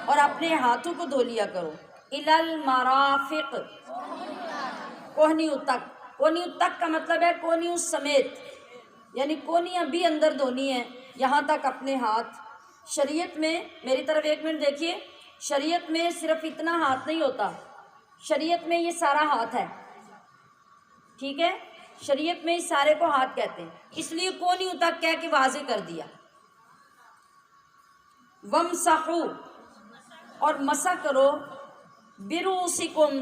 اور اپنے ہاتھوں کو دھو لیا کرو، الی المرافق، کوہنیوں تک۔ کوہنیوں تک کا مطلب ہے کونیوں سمیت، یعنی کونیاں بھی اندر دھونی ہیں، یہاں تک اپنے ہاتھ۔ شریعت میں، میری طرف ایک منٹ دیکھیے، شریعت میں صرف اتنا ہاتھ نہیں ہوتا، شریعت میں یہ سارا ہاتھ ہے، ٹھیک ہے؟ شریعت میں اس سارے کو ہاتھ کہتے ہیں، اس لیے کونیوں تک کہہ کے واضح کر دیا۔ وامسحوا، اور مسح کرو، برؤسکم،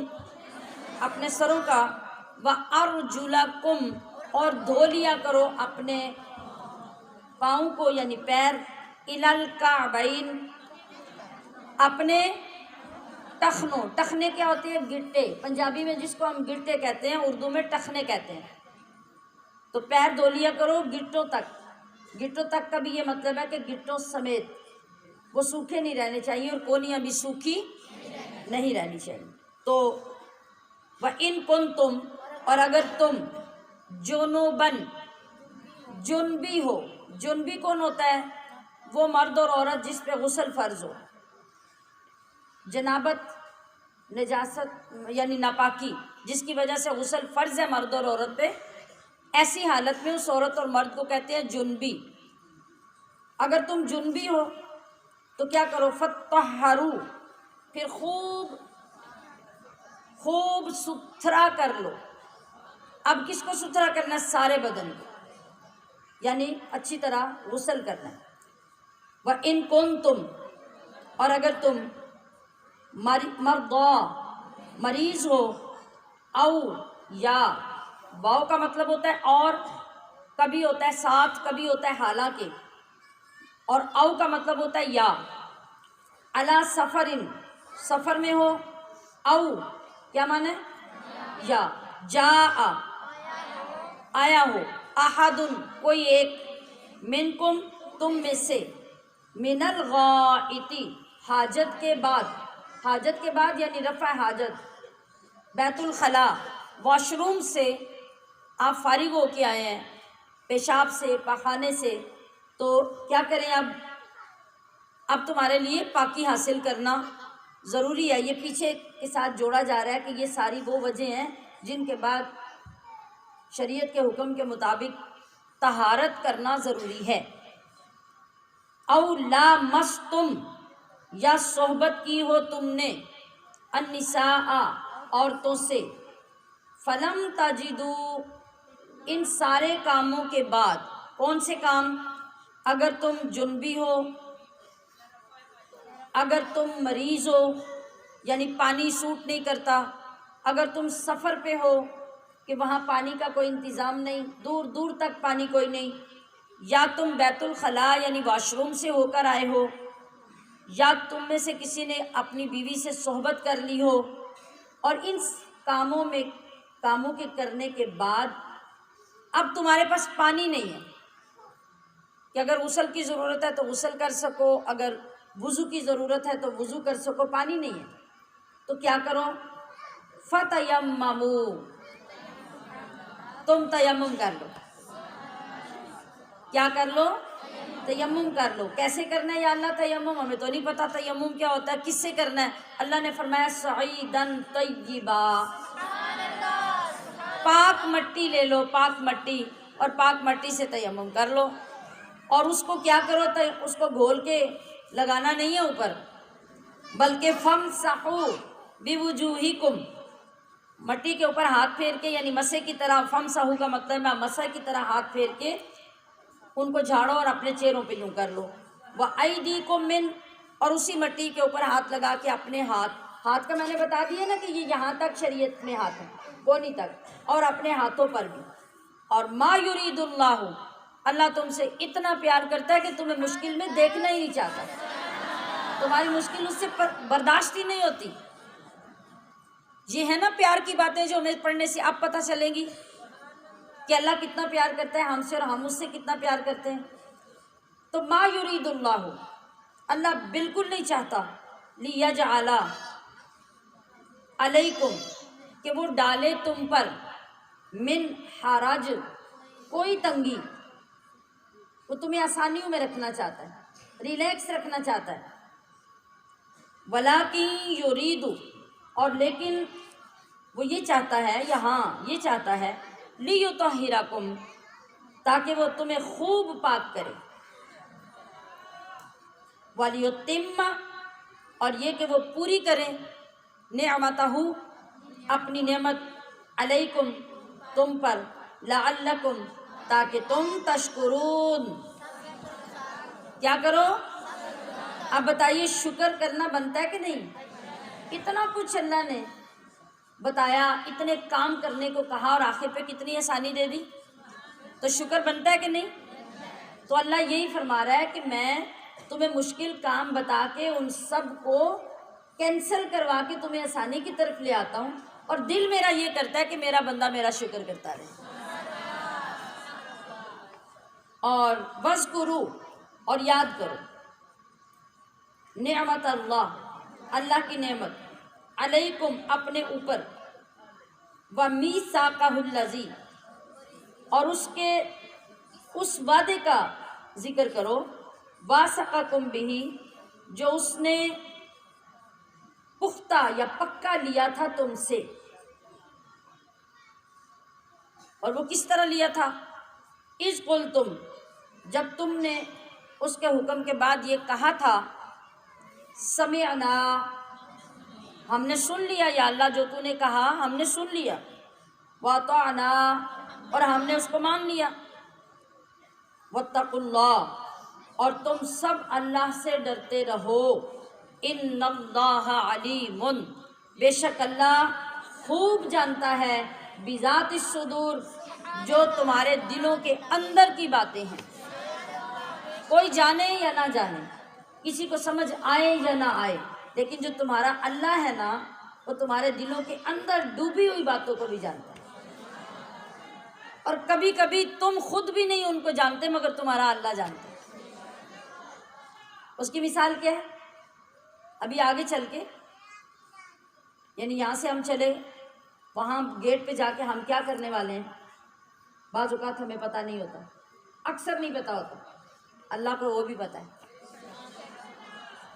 اپنے سروں کا، وَأَرْجُلَكُمْ اور دھو لیا کرو اپنے پاؤں کو یعنی پیر، إِلَى الْكَعْبَيْنِ اپنے ٹخنوں، ٹخنے کیا ہوتے ہیں؟ گٹے، پنجابی میں جس کو ہم گٹے کہتے ہیں، اردو میں ٹخنے کہتے ہیں۔ تو پیر دھو لیا کرو گٹوں تک، گٹوں تک کا بھی یہ مطلب ہے کہ گٹوں سمیت، وہ سوکھے نہیں رہنے چاہیے اور کونیاں بھی سوکھی نہیں رہنی چاہیے۔ تو وَإِن كُنتُمْ اور اگر تم جنوباً جنبی ہو، جنبی کون ہوتا ہے؟ وہ مرد اور عورت جس پہ غسل فرض ہو، جنابت نجاست یعنی ناپاکی جس کی وجہ سے غسل فرض ہے مرد اور عورت پہ، ایسی حالت میں اس عورت اور مرد کو کہتے ہیں جنبی۔ اگر تم جنبی ہو تو کیا کرو؟ فَطَّہَّرُوا پھر خوب ستھرا کر لو۔ اب کس کو ستھرا کرنا ہے؟ سارے بدن کو، یعنی اچھی طرح غسل کرنا ہے۔ وَإِن كُنتُمْ اور اگر تم مرضی مریض ہو، او یا واؤ کا مطلب ہوتا ہے اور، کبھی ہوتا ہے ساتھ، کبھی ہوتا ہے حالانکہ، اور او کا مطلب ہوتا ہے یا، علی سفرن سفر میں ہو، او کیا معنی ہے؟ یا، جاء آیا ہو، احدن کوئی ایک، منکم تم میں سے، من الغائط حاجت کے بعد، حاجت کے بعد یعنی رفع حاجت، بیت الخلاء واش روم سے آپ فارغ ہو کے آئے ہیں، پیشاب سے، پاخانے سے، تو کیا کریں؟ اب تمہارے لیے پاکی حاصل کرنا ضروری ہے۔ یہ پیچھے کے ساتھ جوڑا جا رہا ہے کہ یہ ساری وہ وجہ ہیں جن کے بعد شریعت کے حکم کے مطابق طہارت کرنا ضروری ہے۔ او لامستم یا صحبت کی ہو تم نے، النساء عورتوں سے، فلم تجدوا ان سارے کاموں کے بعد، کون سے کام؟ اگر تم جنبی ہو، اگر تم مریض ہو یعنی پانی سوٹ نہیں کرتا، اگر تم سفر پہ ہو کہ وہاں پانی کا کوئی انتظام نہیں، دور دور تک پانی کوئی نہیں، یا تم بیت الخلاء یعنی واش روم سے ہو کر آئے ہو، یا تم میں سے کسی نے اپنی بیوی سے صحبت کر لی ہو، اور ان کاموں کے کرنے کے بعد اب تمہارے پاس پانی نہیں ہے کہ اگر غسل کی ضرورت ہے تو غسل کر سکو، اگر وضو کی ضرورت ہے تو وضو کر سکو، پانی نہیں ہے تو کیا کرو؟ فَتَيَمَّمُوا تم تیمم کر لو۔ کیا کر لو؟ تیمم کر لو۔ کیسے کرنا ہے یا اللہ تیمم؟ ہمیں تو نہیں پتا تیمم کیا ہوتا ہے، کس سے کرنا ہے؟ اللہ نے فرمایا صعیداً طیبا، پاک مٹی لے لو، پاک مٹی، اور پاک مٹی سے تیمم کر لو، اور اس کو کیا کرو؟ اس کو گھول کے لگانا نہیں ہے اوپر، بلکہ فَامْسَحُوا بِوُجُوهِكُمْ مٹی کے اوپر ہاتھ پھیر کے، یعنی مسح کی طرح، فَامْسَحُوا کا مطلب ہے مسح کی طرح ہاتھ پھیر کے ان کو جھاڑو اور اپنے چہروں پہ یوں کر لو۔ وَأَيْدِيكُمْ مِنْ اور اسی مٹی کے اوپر ہاتھ لگا کے اپنے ہاتھ کا میں نے بتا دیا نا کہ یہ یہاں تک شریعت میں ہاتھ ہے، کونی تک، اور اپنے ہاتھوں پر بھی۔ اور ما یرید اللہ تم سے اتنا پیار کرتا ہے کہ تمہیں مشکل میں دیکھنا ہی نہیں چاہتا، تمہاری مشکل اس سے برداشت ہی نہیں ہوتی۔ یہ ہے نا پیار کی باتیں جو ہمیں پڑھنے سے اب پتہ چلیں گی کہ اللہ کتنا پیار کرتا ہے ہم سے اور ہم اس سے کتنا پیار کرتے ہیں۔ تو ما یرید اللہ بالکل نہیں چاہتا لیجعل علیکم کہ وہ ڈالے تم پر، من حرج کوئی تنگی، وہ تمہیں آسانیوں میں رکھنا چاہتا ہے، ریلیکس رکھنا چاہتا ہے۔ ولیکن یرید اور لیکن وہ یہ چاہتا ہے، یہاں یہ چاہتا ہے، لیطہرکم تاکہ وہ تمہیں خوب پاک کرے، ولیتم اور یہ کہ وہ پوری کرے، نعمتہ اپنی نعمت، علیکم تم پر، لعلکم تاکہ تم تشکرون کیا کرو؟ اب بتائیے شکر کرنا بنتا ہے کہ نہیں؟ اتنا کچھ اللہ نے بتایا، اتنے کام کرنے کو کہا اور آخر پہ کتنی آسانی دے دی، تو شکر بنتا ہے کہ نہیں؟ تو اللہ یہی فرما رہا ہے کہ میں تمہیں مشکل کام بتا کے ان سب کو کینسل کروا کے تمہیں آسانی کی طرف لے آتا ہوں، اور دل میرا یہ کرتا ہے کہ میرا بندہ میرا شکر کرتا رہے۔ اور وذکروا، اور یاد کرو، نعمت اللہ کی نعمت، علیکم اپنے اوپر، ومیثاقہ الذی، اور اس وعدے کا ذکر کرو، واثقکم بہ، جو اس نے پختہ یا پکا لیا تھا تم سے۔ اور وہ کس طرح لیا تھا؟ اذ قلتم، جب تم نے اس کے حکم کے بعد یہ کہا تھا، سمعنا، ہم نے سن لیا یا اللہ، جو تو نے کہا ہم نے سن لیا، واطعنا، اور ہم نے اس کو مان لیا، واتقوا اللہ، اور تم سب اللہ سے ڈرتے رہو، ان اللہ علیم، بے شک اللہ خوب جانتا ہے، بذات الصدور، جو تمہارے دلوں کے اندر کی باتیں ہیں، کوئی جانے یا نہ جانے، کسی کو سمجھ آئے یا نہ آئے، لیکن جو تمہارا اللہ ہے نا، وہ تمہارے دلوں کے اندر ڈوبی ہوئی باتوں کو بھی جانتا ہے، اور کبھی کبھی تم خود بھی نہیں ان کو جانتے مگر تمہارا اللہ جانتا ہے۔ اس کی مثال کیا ہے؟ ابھی آگے چل کے، یعنی یہاں سے ہم چلے وہاں گیٹ پہ جا کے ہم کیا کرنے والے ہیں، بعض اوقات ہمیں پتہ نہیں ہوتا، اکثر نہیں پتہ ہوتا، اللہ کو وہ بھی پتہ ہے۔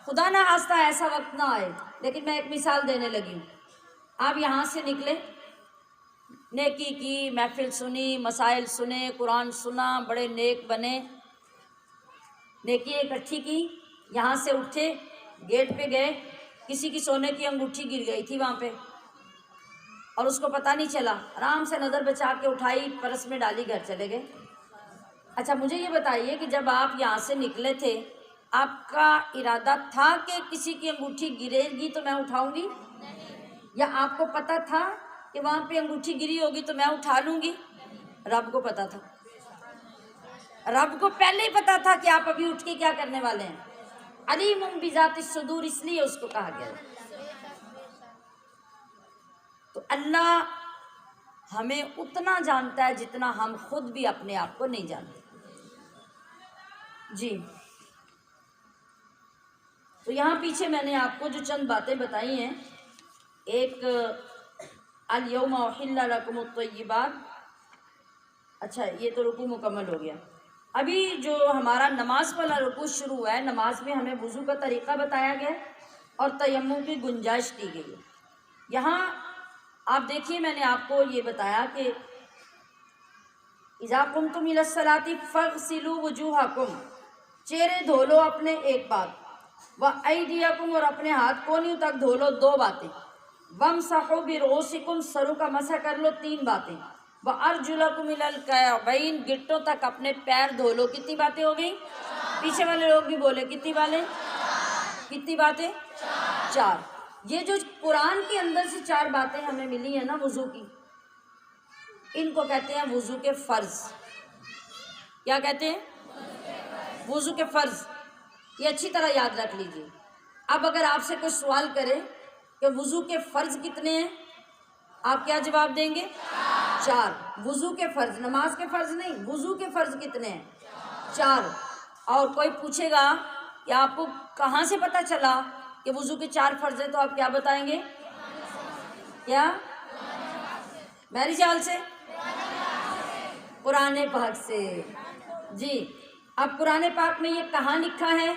خدا نہ خواستہ ایسا وقت نہ آئے، لیکن میں ایک مثال دینے لگی ہوں۔ آپ یہاں سے نکلے، نیکی کی، محفل سنی، مسائل سنے، قرآن سنا، بڑے نیک بنے، نیکی اکٹھی کی، یہاں سے اٹھے، گیٹ پہ گئے، کسی کی سونے کی انگوٹھی گر گئی تھی وہاں پہ، اور اس کو پتہ نہیں چلا، آرام سے نظر بچا کے اٹھائی، پرس میں ڈالی، گھر چلے گئے۔ اچھا مجھے یہ بتائیے کہ جب آپ یہاں سے نکلے تھے، آپ کا ارادہ تھا کہ کسی کی انگوٹھی گرے گی تو میں اٹھاؤں گی، یا آپ کو پتہ تھا کہ وہاں پہ انگوٹھی گری ہوگی تو میں اٹھا لوں گی؟ رب کو پتہ تھا، رب کو پہلے ہی پتہ تھا کہ آپ ابھی اٹھ کے کیا کرنے والے ہیں۔ علیم بذات الصدور، اس لیے اس کو کہا گیا۔ تو اللہ ہمیں اتنا جانتا ہے جتنا ہم خود بھی اپنے آپ کو نہیں جانتے۔ جی، تو یہاں پیچھے میں نے آپ کو جو چند باتیں بتائی ہیں، ایک الیوم احل لکم الطیبات، اچھا یہ تو رکوع مکمل ہو گیا۔ ابھی جو ہمارا نماز والا رکوع شروع ہوا ہے، نماز میں ہمیں وضو کا طریقہ بتایا گیا اور تیمم کی گنجائش کی گئی ہے۔ یہاں آپ دیکھیے، میں نے آپ کو یہ بتایا کہ اذا قمتم الی الصلاۃ فاغسلوا وجوہکم، چہرے دھو لو اپنے، ایک بات، وایدیکم، اور اپنے ہاتھ کونیوں تک دھو لو، دو باتیں، وامسحوا برؤوسکم، سروں کا مسح کر لو، تین باتیں، وارجلکم الی الکعبین، گٹوں تک اپنے پیر دھو لو، کتنی باتیں ہو گئی؟ پیچھے والے لوگ بھی بولے کتنی باتیں؟ کتنی باتیں؟ چار۔ یہ جو قرآن کے اندر سے چار باتیں ہمیں ملی ہیں نا وضو کی، ان کو کہتے ہیں وضو کے فرض۔ کیا کہتے ہیں؟ وضو کے فرض۔ یہ اچھی طرح یاد رکھ لیجیے۔ اب اگر آپ سے کوئی سوال کرے کہ وضو کے فرض کتنے ہیں، آپ کیا جواب دیں گے؟ چار۔ وضو کے فرض، نماز کے فرض نہیں، وضو کے فرض کتنے ہیں؟ چار۔ اور کوئی پوچھے گا کہ آپ کو کہاں سے پتہ چلا کہ وضو کے چار فرض ہیں، تو آپ کیا بتائیں گے؟ کیا؟ میری خیال سے قرآن پاک سے۔ جی، اب قرآن پاک میں یہ کہاں لکھا ہے؟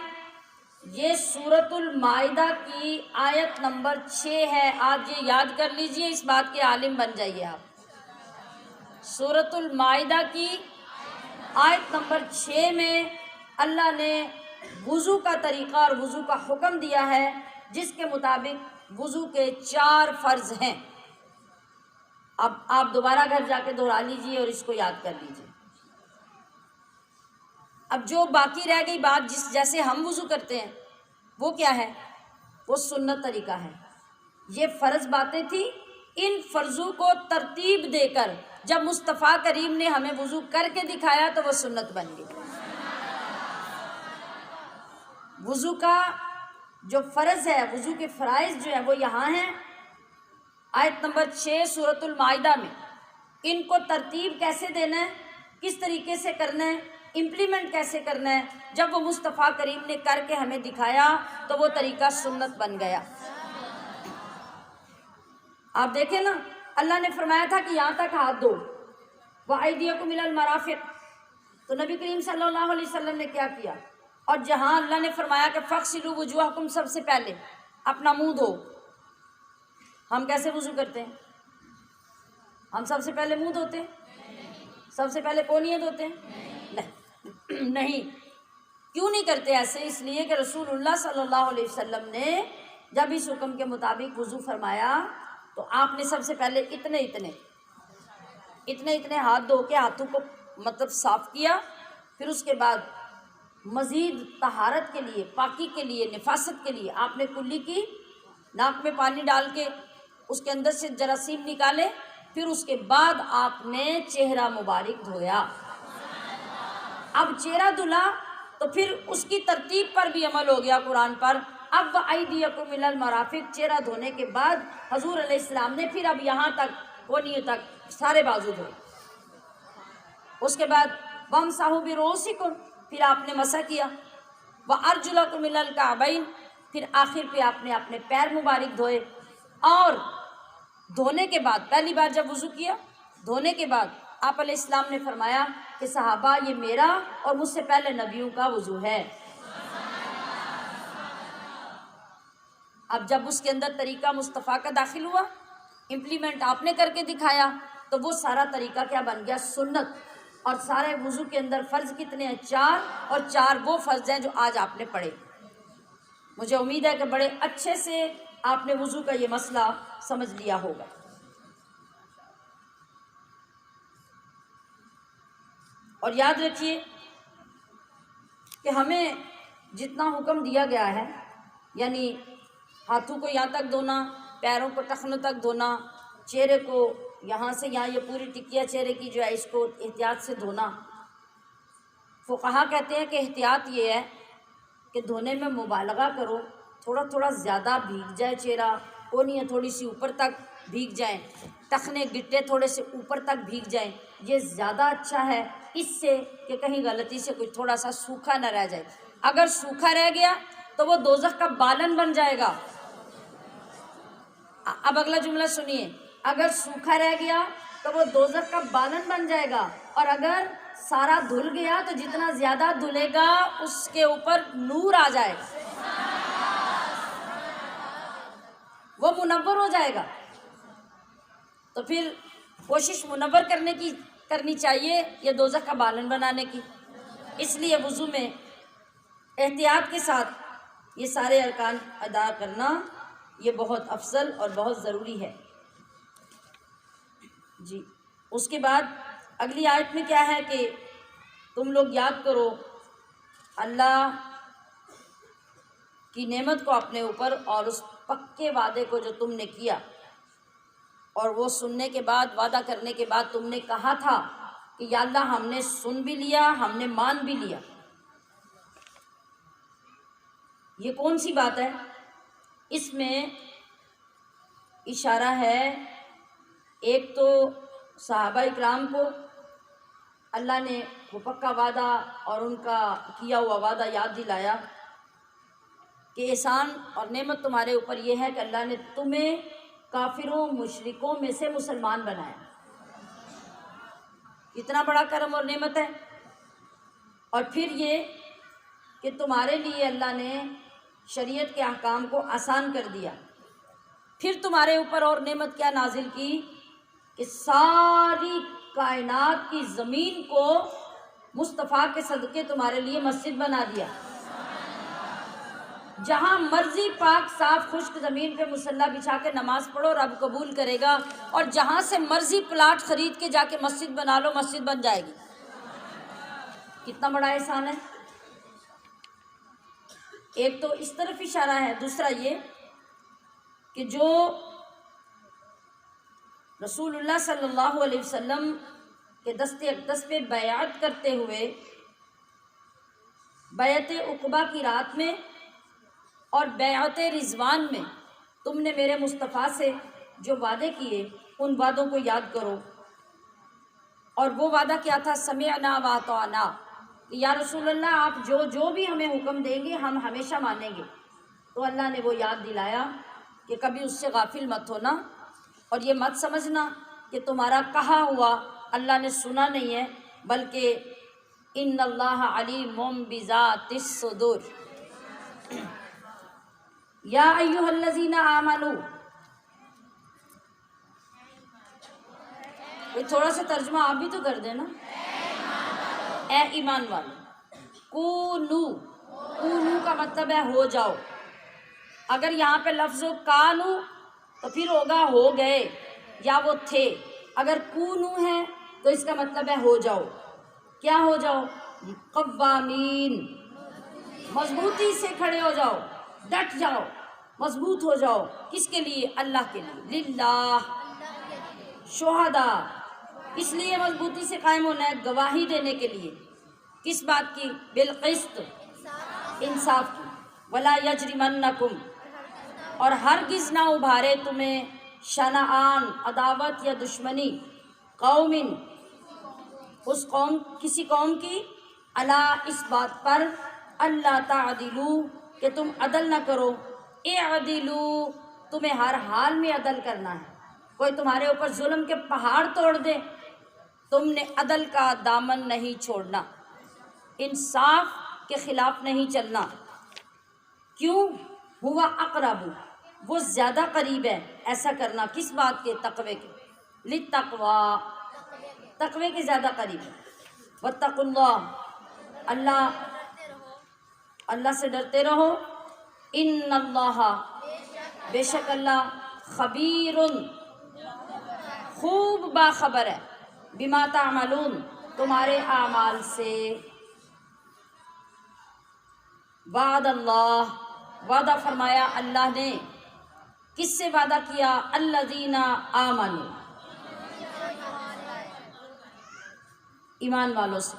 یہ سورۃ المائدہ کی آیت نمبر 6 ہے۔ آپ یہ یاد کر لیجئے، اس بات کے عالم بن جائیے آپ۔ سورۃ المائدہ کی آیت نمبر 6 میں اللہ نے وضو کا طریقہ اور وضو کا حکم دیا ہے، جس کے مطابق وضو کے چار فرض ہیں۔ اب آپ دوبارہ گھر جا کے دہرا لیجئے اور اس کو یاد کر لیجئے۔ اب جو باقی رہ گئی بات، جیسے ہم وضو کرتے ہیں، وہ کیا ہے؟ وہ سنت طریقہ ہے۔ یہ فرض باتیں تھی، ان فرضوں کو ترتیب دے کر جب مصطفیٰ کریم نے ہمیں وضو کر کے دکھایا تو وہ سنت بن گئی۔ وضو کا جو فرض ہے، وضو کے فرائض جو ہیں وہ یہاں ہیں، آیت نمبر 6 سورۃ المائدہ میں۔ ان کو ترتیب کیسے دینا ہے، کس طریقے سے کرنا ہے، امپلیمنٹ کیسے کرنا ہے، جب وہ مصطفیٰ کریم نے کر کے ہمیں دکھایا تو وہ طریقہ سنت بن گیا۔ آپ دیکھیں نا، اللہ نے فرمایا تھا کہ یہاں تک ہاتھ دھو، وَأَيْدِيَكُمْ إِلَى الْمَرَافِقِ، تو نبی کریم صلی اللہ علیہ وسلم نے کیا کیا؟ اور جہاں اللہ نے فرمایا کہ فَاغْسِلُوا وُجُوهَكُمْ، سب سے پہلے اپنا منہ دھو، ہم کیسے وضو کرتے ہیں؟ ہم سب سے پہلے منہ دھوتے ہیں؟ سب سے پہلے کونیاں دھوتے ہیں؟ نہیں۔ کیوں نہیں کرتے ایسے؟ اس لیے کہ رسول اللہ صلی اللہ علیہ وسلم نے جب اس حکم کے مطابق وضو فرمایا تو آپ نے سب سے پہلے اتنے ہاتھ دھو کے ہاتھوں کو مطلب صاف کیا، پھر اس کے بعد مزید طہارت کے لیے، پاکی کے لیے، نفاست کے لیے آپ نے کلی کی، ناک میں پانی ڈال کے اس کے اندر سے جراثیم نکالے، پھر اس کے بعد آپ نے چہرہ مبارک دھویا۔ اب چہرہ دھلا تو پھر اس کی ترتیب پر بھی عمل ہو گیا قرآن پر۔ اب وَأَيْدِيَكُمْ إِلَى الْمَرَافِقِ، چہرہ دھونے کے بعد حضور علیہ السلام نے پھر اب یہاں تک کونیوں تک سارے بازو دھوئے۔ اس کے بعد وَامْسَحُوا بِرُؤُوسِكُمْ، پھر آپ نے مسح کیا، وَأَرْجُلَكُمْ إِلَى الْكَعْبَيْنِ، پھر آخر پہ آپ نے اپنے پیر مبارک دھوئے۔ اور دھونے کے بعد پہلی بار جب وضو کیا، دھونے کے بعد آپ علیہ السلام نے فرمایا کہ صحابہ یہ میرا اور مجھ سے پہلے نبیوں کا وضو ہے۔ اب جب اس کے اندر طریقہ مصطفیٰ کا داخل ہوا، امپلیمنٹ آپ نے کر کے دکھایا، تو وہ سارا طریقہ کیا بن گیا؟ سنت۔ اور سارے وضو کے اندر فرض کتنے ہیں؟ 4، اور 4 وہ فرض ہیں جو آج آپ نے پڑھے۔ مجھے امید ہے کہ بڑے اچھے سے آپ نے وضو کا یہ مسئلہ سمجھ لیا ہوگا۔ اور یاد رکھیے کہ ہمیں جتنا حکم دیا گیا ہے، یعنی ہاتھوں کو یہاں تک دھونا، پیروں کو ٹخنوں تک دھونا، چہرے کو یہاں سے یہاں، یہ پوری ٹکیا چہرے کی جو ہے اس کو احتیاط سے دھونا۔ فقہا کہتے ہیں کہ احتیاط یہ ہے کہ دھونے میں مبالغہ کرو، تھوڑا تھوڑا زیادہ بھیگ جائے چہرہ، کونیاں تھوڑی سی اوپر تک بھیگ جائیں، ٹخنے گٹے تھوڑے سے اوپر تک بھیگ جائیں، یہ زیادہ اچھا ہے اس سے کہ کہیں غلطی سے کوئی تھوڑا سا سوکھا نہ رہ جائے۔ اگر سوکھا رہ گیا تو وہ دوزخ کا بالن بن جائے گا۔ اب اگلا جملہ سنیے، اگر سوکھا رہ گیا تو وہ دوزخ کا بالن بن جائے گا، اور اگر سارا دھل گیا تو جتنا زیادہ دھلے گا اس کے اوپر نور آ جائے گا، وہ منور ہو جائے گا۔ تو پھر کوشش منور کرنی چاہیے یا دوزخ کا بالن بنانے کی۔ اس لیے وضو میں احتیاط کے ساتھ یہ سارے ارکان ادا کرنا یہ بہت افضل اور بہت ضروری ہے۔ جی، اس کے بعد اگلی آیت میں کیا ہے کہ تم لوگ یاد کرو اللہ کی نعمت کو اپنے اوپر اور اس پکے وعدے کو جو تم نے کیا، اور وہ سننے کے بعد، وعدہ کرنے کے بعد تم نے کہا تھا کہ یا اللہ ہم نے سن بھی لیا، ہم نے مان بھی لیا۔ یہ کون سی بات ہے؟ اس میں اشارہ ہے ایک تو صحابہ اکرام کو اللہ نے وہ پکا وعدہ اور ان کا کیا ہوا وعدہ یاد دلایا کہ احسان اور نعمت تمہارے اوپر یہ ہے کہ اللہ نے تمہیں کافروں مشرکوں میں سے مسلمان بنایا۔ اتنا بڑا کرم اور نعمت ہے۔ اور پھر یہ کہ تمہارے لیے اللہ نے شریعت کے احکام کو آسان کر دیا۔ پھر تمہارے اوپر اور نعمت کیا نازل کی کہ ساری کائنات کی زمین کو مصطفیٰ کے صدقے تمہارے لیے مسجد بنا دیا۔ جہاں مرضی پاک صاف خشک زمین پہ مصلی بچھا کے نماز پڑھو، رب قبول کرے گا، اور جہاں سے مرضی پلاٹ خرید کے جا کے مسجد بنا لو، مسجد بن جائے گی۔ کتنا بڑا احسان ہے۔ ایک تو اس طرف اشارہ ہے، دوسرا یہ کہ جو رسول اللہ صلی اللہ علیہ وسلم کے دست اقدس پہ بیعت کرتے ہوئے بیعت عقبہ کی رات میں اور بیعت رضوان میں تم نے میرے مصطفیٰ سے جو وعدے کیے ان وعدوں کو یاد کرو۔ اور وہ وعدہ کیا تھا؟ سمعنا واطعنا، کہ یا رسول اللہ آپ جو بھی ہمیں حکم دیں گے ہم ہمیشہ مانیں گے۔ تو اللہ نے وہ یاد دلایا کہ کبھی اس سے غافل مت ہونا، اور یہ مت سمجھنا کہ تمہارا کہا ہوا اللہ نے سنا نہیں ہے، بلکہ ان اللہ علیم بذات الصدور۔ یا ایھا الذین آمنوا، کوئی تھوڑا سا ترجمہ آپ بھی تو کر دیں نا۔ اے ایمان والو، کونو کا مطلب ہے ہو جاؤ۔ اگر یہاں پہ لفظ کانو تو پھر ہوگا ہو گئے یا وہ تھے، اگر کونو ہے تو اس کا مطلب ہے ہو جاؤ۔ کیا ہو جاؤ؟ قوامین، مضبوطی سے کھڑے ہو جاؤ، ڈٹ جاؤ، مضبوط ہو جاؤ۔ کس کے لیے؟ اللہ کے لیے۔ للہ شہدا، اس لیے مضبوطی سے قائم ہونا ہے، گواہی دینے کے لیے۔ کس بات کی؟ بالقسط، انصاف کی۔ ولا یجرمنکم، اور ہرگز نہ ابھارے تمہیں شنآن، عداوت یا دشمنی، قوم، اس قوم، کسی قوم کی، الا، اس بات پر، اللہ تعدلو، کہ تم عدل نہ کرو، اعدلو، تمہیں ہر حال میں عدل کرنا ہے۔ کوئی تمہارے اوپر ظلم کے پہاڑ توڑ دے، تم نے عدل کا دامن نہیں چھوڑنا، انصاف کے خلاف نہیں چلنا۔ کیوں؟ ہوا اقرب، وہ زیادہ قریب ہے ایسا کرنا۔ کس بات کے؟ تقوی کے۔ للتقوی، تقوی کے زیادہ قریب ہے۔ واتقوا اللہ، اللہ سے ڈرتے رہو۔ ان اللہ، بے شک اللہ، خبیر، خوب باخبر ہے، بما تعملون، تمہارے اعمال سے۔ وعد اللہ، وعدہ فرمایا اللہ نے، کس سے وعدہ کیا؟ الذین آمنوا، ایمان والوں سے،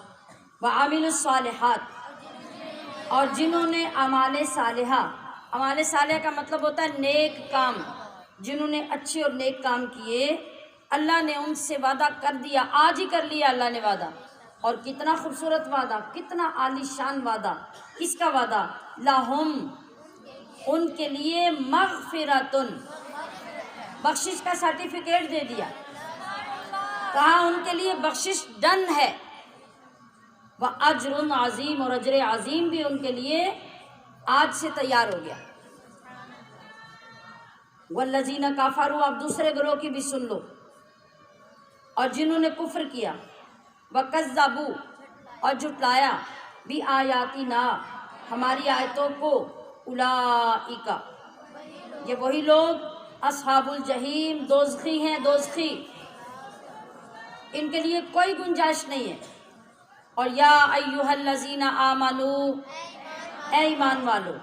وعملوا الصالحات، اور جنہوں نے اعمال صالحہ، اعمال صالحہ کا مطلب ہوتا ہے نیک کام، جنہوں نے اچھے اور نیک کام کیے، اللہ نے ان سے وعدہ کر دیا، آج ہی کر لیا اللہ نے وعدہ۔ اور کتنا خوبصورت وعدہ، کتنا عالی شان وعدہ۔ کس کا وعدہ؟ لہم، ان کے لیے، مغفرتن، بخشش کا سرٹیفکیٹ دے دیا، کہا ان کے لیے بخشش ڈن ہے۔ وَأَجْرٌ عظیم، اور اجر عظیم بھی ان کے لیے آج سے تیار ہو گیا۔ والذین کفروا، اب دوسرے گروہ کی بھی سن لو، اور جنہوں نے کفر کیا، وَكَذَّبُوا، اور جھٹلایا، بِآیاتِنَا، ہماری آیتوں کو، اولئک، یہ وہی لوگ، اصحاب الجحیم، دوزخی ہیں، دوزخی، ان کے لیے کوئی گنجائش نہیں ہے۔ اور یا ایھا الذین آمنوا، اے ایمان والو،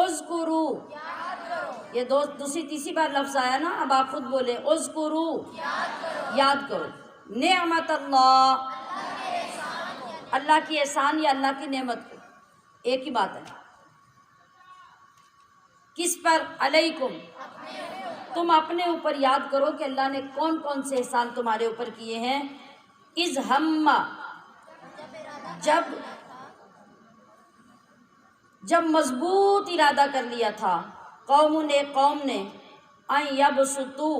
اذکروا، یہ دوسری تیسری بار لفظ آیا نا، اب آپ خود بولے، اذکروا، یاد کرو، نعمت اللہ، اللہ کی احسان یا اللہ کی نعمت کو، ایک ہی بات ہے۔ کس پر؟ علیکم، تم اپنے اوپر یاد کرو کہ اللہ نے کون کون سے احسان تمہارے اوپر کیے ہیں۔ اذ ہم، جب مضبوط ارادہ کر لیا تھا، قوم نے، قوم نے، ان یبسطوا،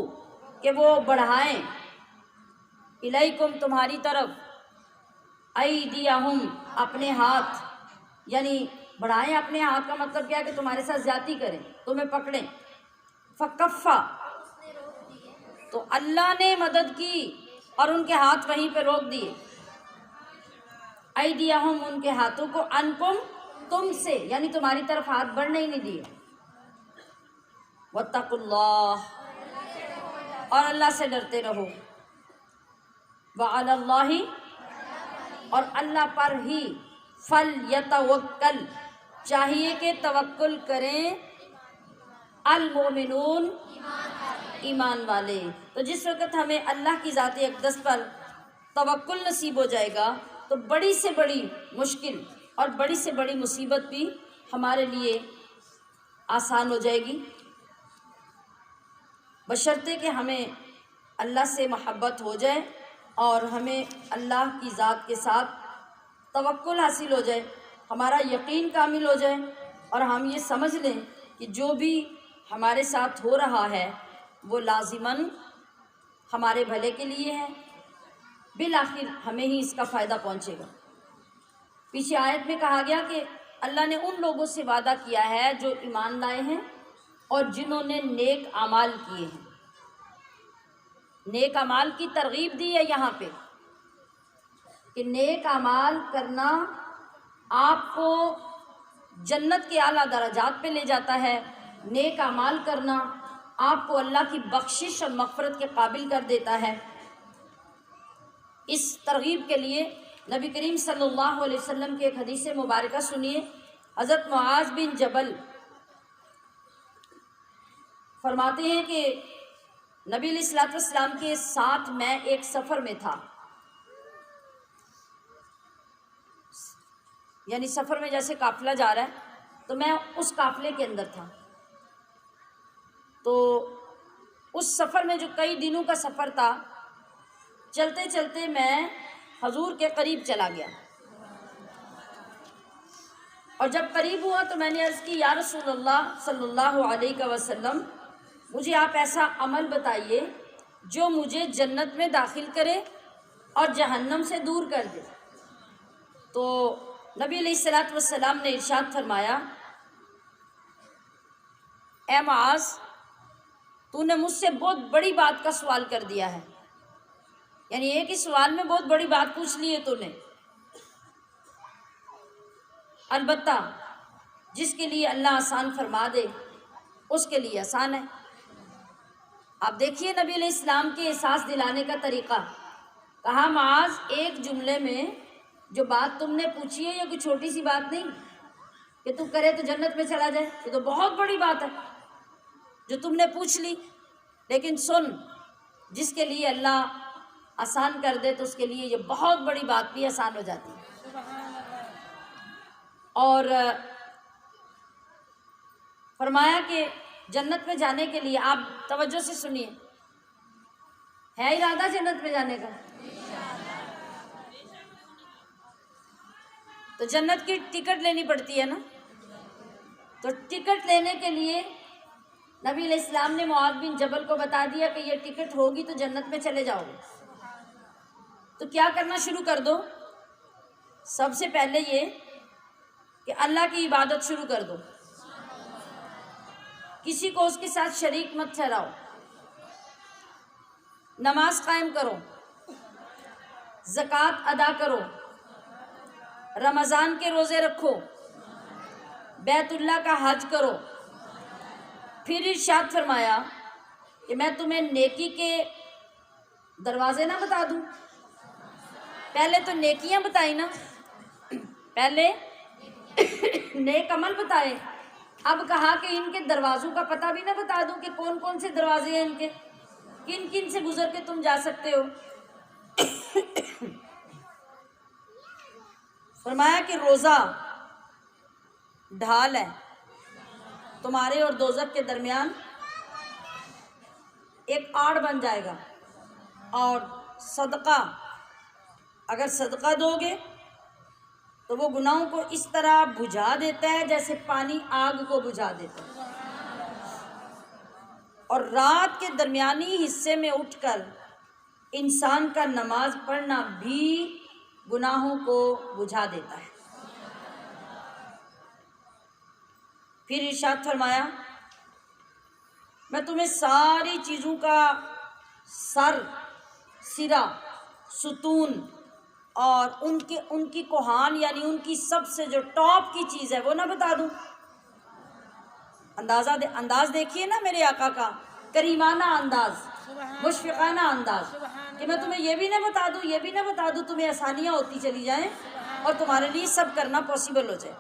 کہ وہ بڑھائیں، الیکم، تمہاری طرف، ایدیہم، اپنے ہاتھ، یعنی بڑھائیں اپنے ہاتھ کا مطلب کیا ہے کہ تمہارے ساتھ زیادتی کریں، تمہیں پکڑیں۔ فکفا، تو اللہ نے مدد کی اور ان کے ہاتھ وہیں پہ روک دیے۔ ایدیہم، ان کے ہاتھوں کو، انکم، تم سے، یعنی تمہاری طرف ہاتھ بڑھنے ہی نہیں دیے۔ واتقوا اللہ، اور اللہ سے ڈرتے رہو۔ وعلی اللہ، اور اللہ پر ہی، فلیتوکل، چاہیے کہ توکل کریں، المؤمنون، ایمان والے۔ تو جس وقت ہمیں اللہ کی ذات اقدس پر توکل نصیب ہو جائے گا تو بڑی سے بڑی مشکل اور بڑی سے بڑی مصیبت بھی ہمارے لیے آسان ہو جائے گی، بشرطے کہ ہمیں اللہ سے محبت ہو جائے اور ہمیں اللہ کی ذات کے ساتھ توکل حاصل ہو جائے، ہمارا یقین کامل ہو جائے اور ہم یہ سمجھ لیں کہ جو بھی ہمارے ساتھ ہو رہا ہے وہ لازماً ہمارے بھلے کے لیے ہے، بالآخر ہمیں ہی اس کا فائدہ پہنچے گا۔ پیچھے آیت میں کہا گیا کہ اللہ نے ان لوگوں سے وعدہ کیا ہے جو ایمان لائے ہیں اور جنہوں نے نیک اعمال کیے ہیں۔ نیک اعمال کی ترغیب دی ہے یہاں پہ کہ نیک اعمال کرنا آپ کو جنت کے اعلیٰ درجات پہ لے جاتا ہے، نیک اعمال کرنا آپ کو اللہ کی بخشش اور مغفرت کے قابل کر دیتا ہے۔ اس ترغیب کے لیے نبی کریم صلی اللہ علیہ وسلم کی ایک حدیث مبارکہ سنیے۔ حضرت معاذ بن جبل فرماتے ہیں کہ نبی علیہ الصلوۃ والسلام کے ساتھ میں ایک سفر میں تھا، یعنی سفر میں جیسے قافلہ جا رہا ہے تو میں اس قافلے کے اندر تھا۔ تو اس سفر میں جو کئی دنوں کا سفر تھا، چلتے چلتے میں حضور کے قریب چلا گیا اور جب قریب ہوا تو میں نے عرض کی، یا رسول اللہ صلی اللہ علیہ وسلم، مجھے آپ ایسا عمل بتائیے جو مجھے جنت میں داخل کرے اور جہنم سے دور کر دے۔ تو نبی علیہ الصلوۃ والسلام نے ارشاد فرمایا، اے معاذ، تو نے مجھ سے بہت بڑی بات کا سوال کر دیا ہے، یعنی ایک ہی سوال میں بہت بڑی بات پوچھ لی ہے تو نے۔ البتہ جس کے لیے اللہ آسان فرما دے اس کے لیے آسان ہے۔ آپ دیکھیے نبی علیہ السلام کے احساس دلانے کا طریقہ، کہا معاذ ایک جملے میں جو بات تم نے پوچھی ہے یہ کوئی چھوٹی سی بات نہیں کہ تو کرے تو جنت میں چلا جائے، یہ تو بہت بڑی بات ہے جو تم نے پوچھ لی، لیکن سن، جس کے لیے اللہ آسان کر دے تو اس کے لیے یہ بہت بڑی بات بھی آسان ہو جاتی ہے۔ اور فرمایا کہ جنت میں جانے کے لیے، آپ توجہ سے سنیے، ہے ارادہ جنت میں جانے کا؟ تو جنت کی ٹکٹ لینی پڑتی ہے نا، تو ٹکٹ لینے کے لیے نبی علیہ السلام نے معاذ بن جبل کو بتا دیا کہ یہ ٹکٹ ہوگی تو جنت میں چلے جاؤ گے۔ تو کیا کرنا شروع کر دو؟ سب سے پہلے یہ کہ اللہ کی عبادت شروع کر دو، کسی کو اس کے ساتھ شریک مت ٹھہراؤ، نماز قائم کرو، زکوٰۃ ادا کرو، رمضان کے روزے رکھو، بیت اللہ کا حج کرو۔ پھر ارشاد فرمایا کہ میں تمہیں نیکی کے دروازے نہ بتا دوں؟ پہلے تو نیکیاں بتائی نا، پہلے نیک عمل بتائے، اب کہا کہ ان کے دروازوں کا پتہ بھی نہ بتا دوں کہ کون کون سے دروازے ہیں ان کے، کن کن سے گزر کے تم جا سکتے ہو۔ فرمایا کہ روزہ ڈھال ہے تمہارے اور دوزخ کے درمیان، ایک آڑ بن جائے گا، اور صدقہ، اگر صدقہ دو گے تو وہ گناہوں کو اس طرح بجھا دیتا ہے جیسے پانی آگ کو بجھا دیتا ہے، اور رات کے درمیانی حصے میں اٹھ کر انسان کا نماز پڑھنا بھی گناہوں کو بجھا دیتا ہے۔ پھر ارشاد فرمایا میں تمہیں ساری چیزوں کا سر، سرا، ستون اور ان کی کوہان، یعنی ان کی سب سے جو ٹاپ کی چیز ہے وہ نہ بتا دوں؟ انداز دیکھیے نا میرے آقا کا، کریمانہ انداز، مشفقانہ انداز، کہ میں تمہیں یہ بھی نہ بتا دوں، یہ بھی نہ بتا دوں، تمہیں آسانیاں ہوتی چلی جائیں اور تمہارے لیے سب کرنا پاسبل ہو جائے۔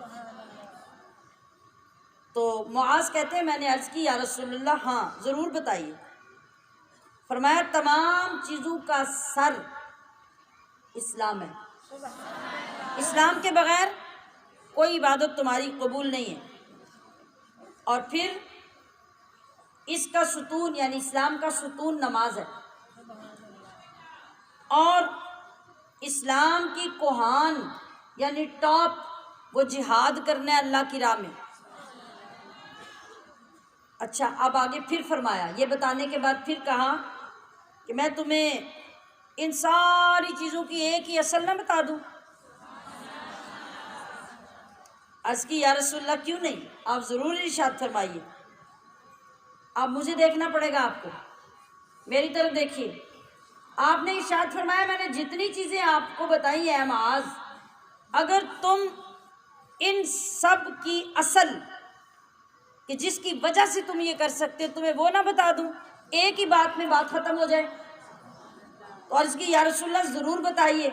تو معاذ کہتے ہیں میں نے عرض کی، یا رسول اللہ ہاں ضرور بتائیے۔ فرمایا تمام چیزوں کا سر اسلام ہے، اسلام کے بغیر کوئی عبادت تمہاری قبول نہیں ہے۔ اور پھر اس کا ستون یعنی اسلام کا ستون نماز ہے، اور اسلام کی کوہان یعنی ٹاپ وہ جہاد کرنا ہے اللہ کی راہ میں۔ اچھا اب آگے پھر فرمایا، یہ بتانے کے بعد پھر کہا کہ میں تمہیں ان ساری چیزوں کی ایک ہی اصل نہ بتا دوں؟ عرض کی یا رسول اللہ کیوں نہیں، آپ ضرور ارشاد فرمائیے۔ اب مجھے دیکھنا پڑے گا، آپ کو میری طرف دیکھیے۔ آپ نے ارشاد فرمایا میں نے جتنی چیزیں آپ کو بتائی ہیں معاذ، اگر تم ان سب کی اصل کہ جس کی وجہ سے تم یہ کر سکتے ہو تمہیں وہ نہ بتا دوں، ایک ہی بات میں بات ختم ہو جائے، تو عرض کی یا رسول اللہ ضرور بتائیے۔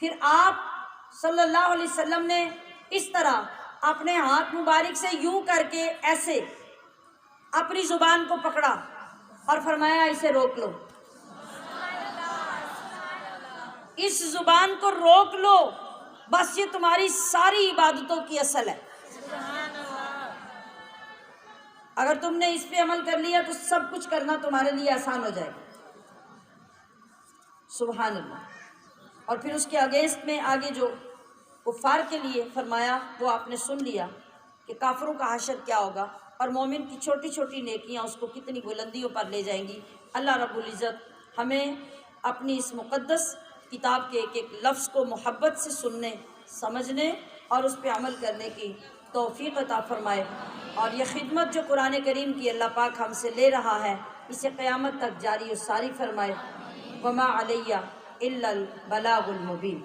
پھر آپ صلی اللہ علیہ وسلم نے اس طرح اپنے ہاتھ مبارک سے یوں کر کے ایسے اپنی زبان کو پکڑا اور فرمایا اسے روک لو، اس زبان کو روک لو، بس یہ تمہاری ساری عبادتوں کی اصل ہے۔ اگر تم نے اس پہ عمل کر لیا تو سب کچھ کرنا تمہارے لیے آسان ہو جائے گا۔ سبحان اللہ۔ اور پھر اس کے اگینسٹ میں آگے جو کفار کے لیے فرمایا وہ آپ نے سن لیا کہ کافروں کا حشر کیا ہوگا، اور مومن کی چھوٹی چھوٹی نیکیاں اس کو کتنی بلندیوں پر لے جائیں گی۔ اللہ رب العزت ہمیں اپنی اس مقدس کتاب کے ایک ایک لفظ کو محبت سے سننے، سمجھنے اور اس پہ عمل کرنے کی توفیق عطا فرمائے، اور یہ خدمت جو قرآن کریم کی اللہ پاک ہم سے لے رہا ہے اسے قیامت تک جاری و ساری فرمائے۔ وما علیہ الا البلاغ المبین۔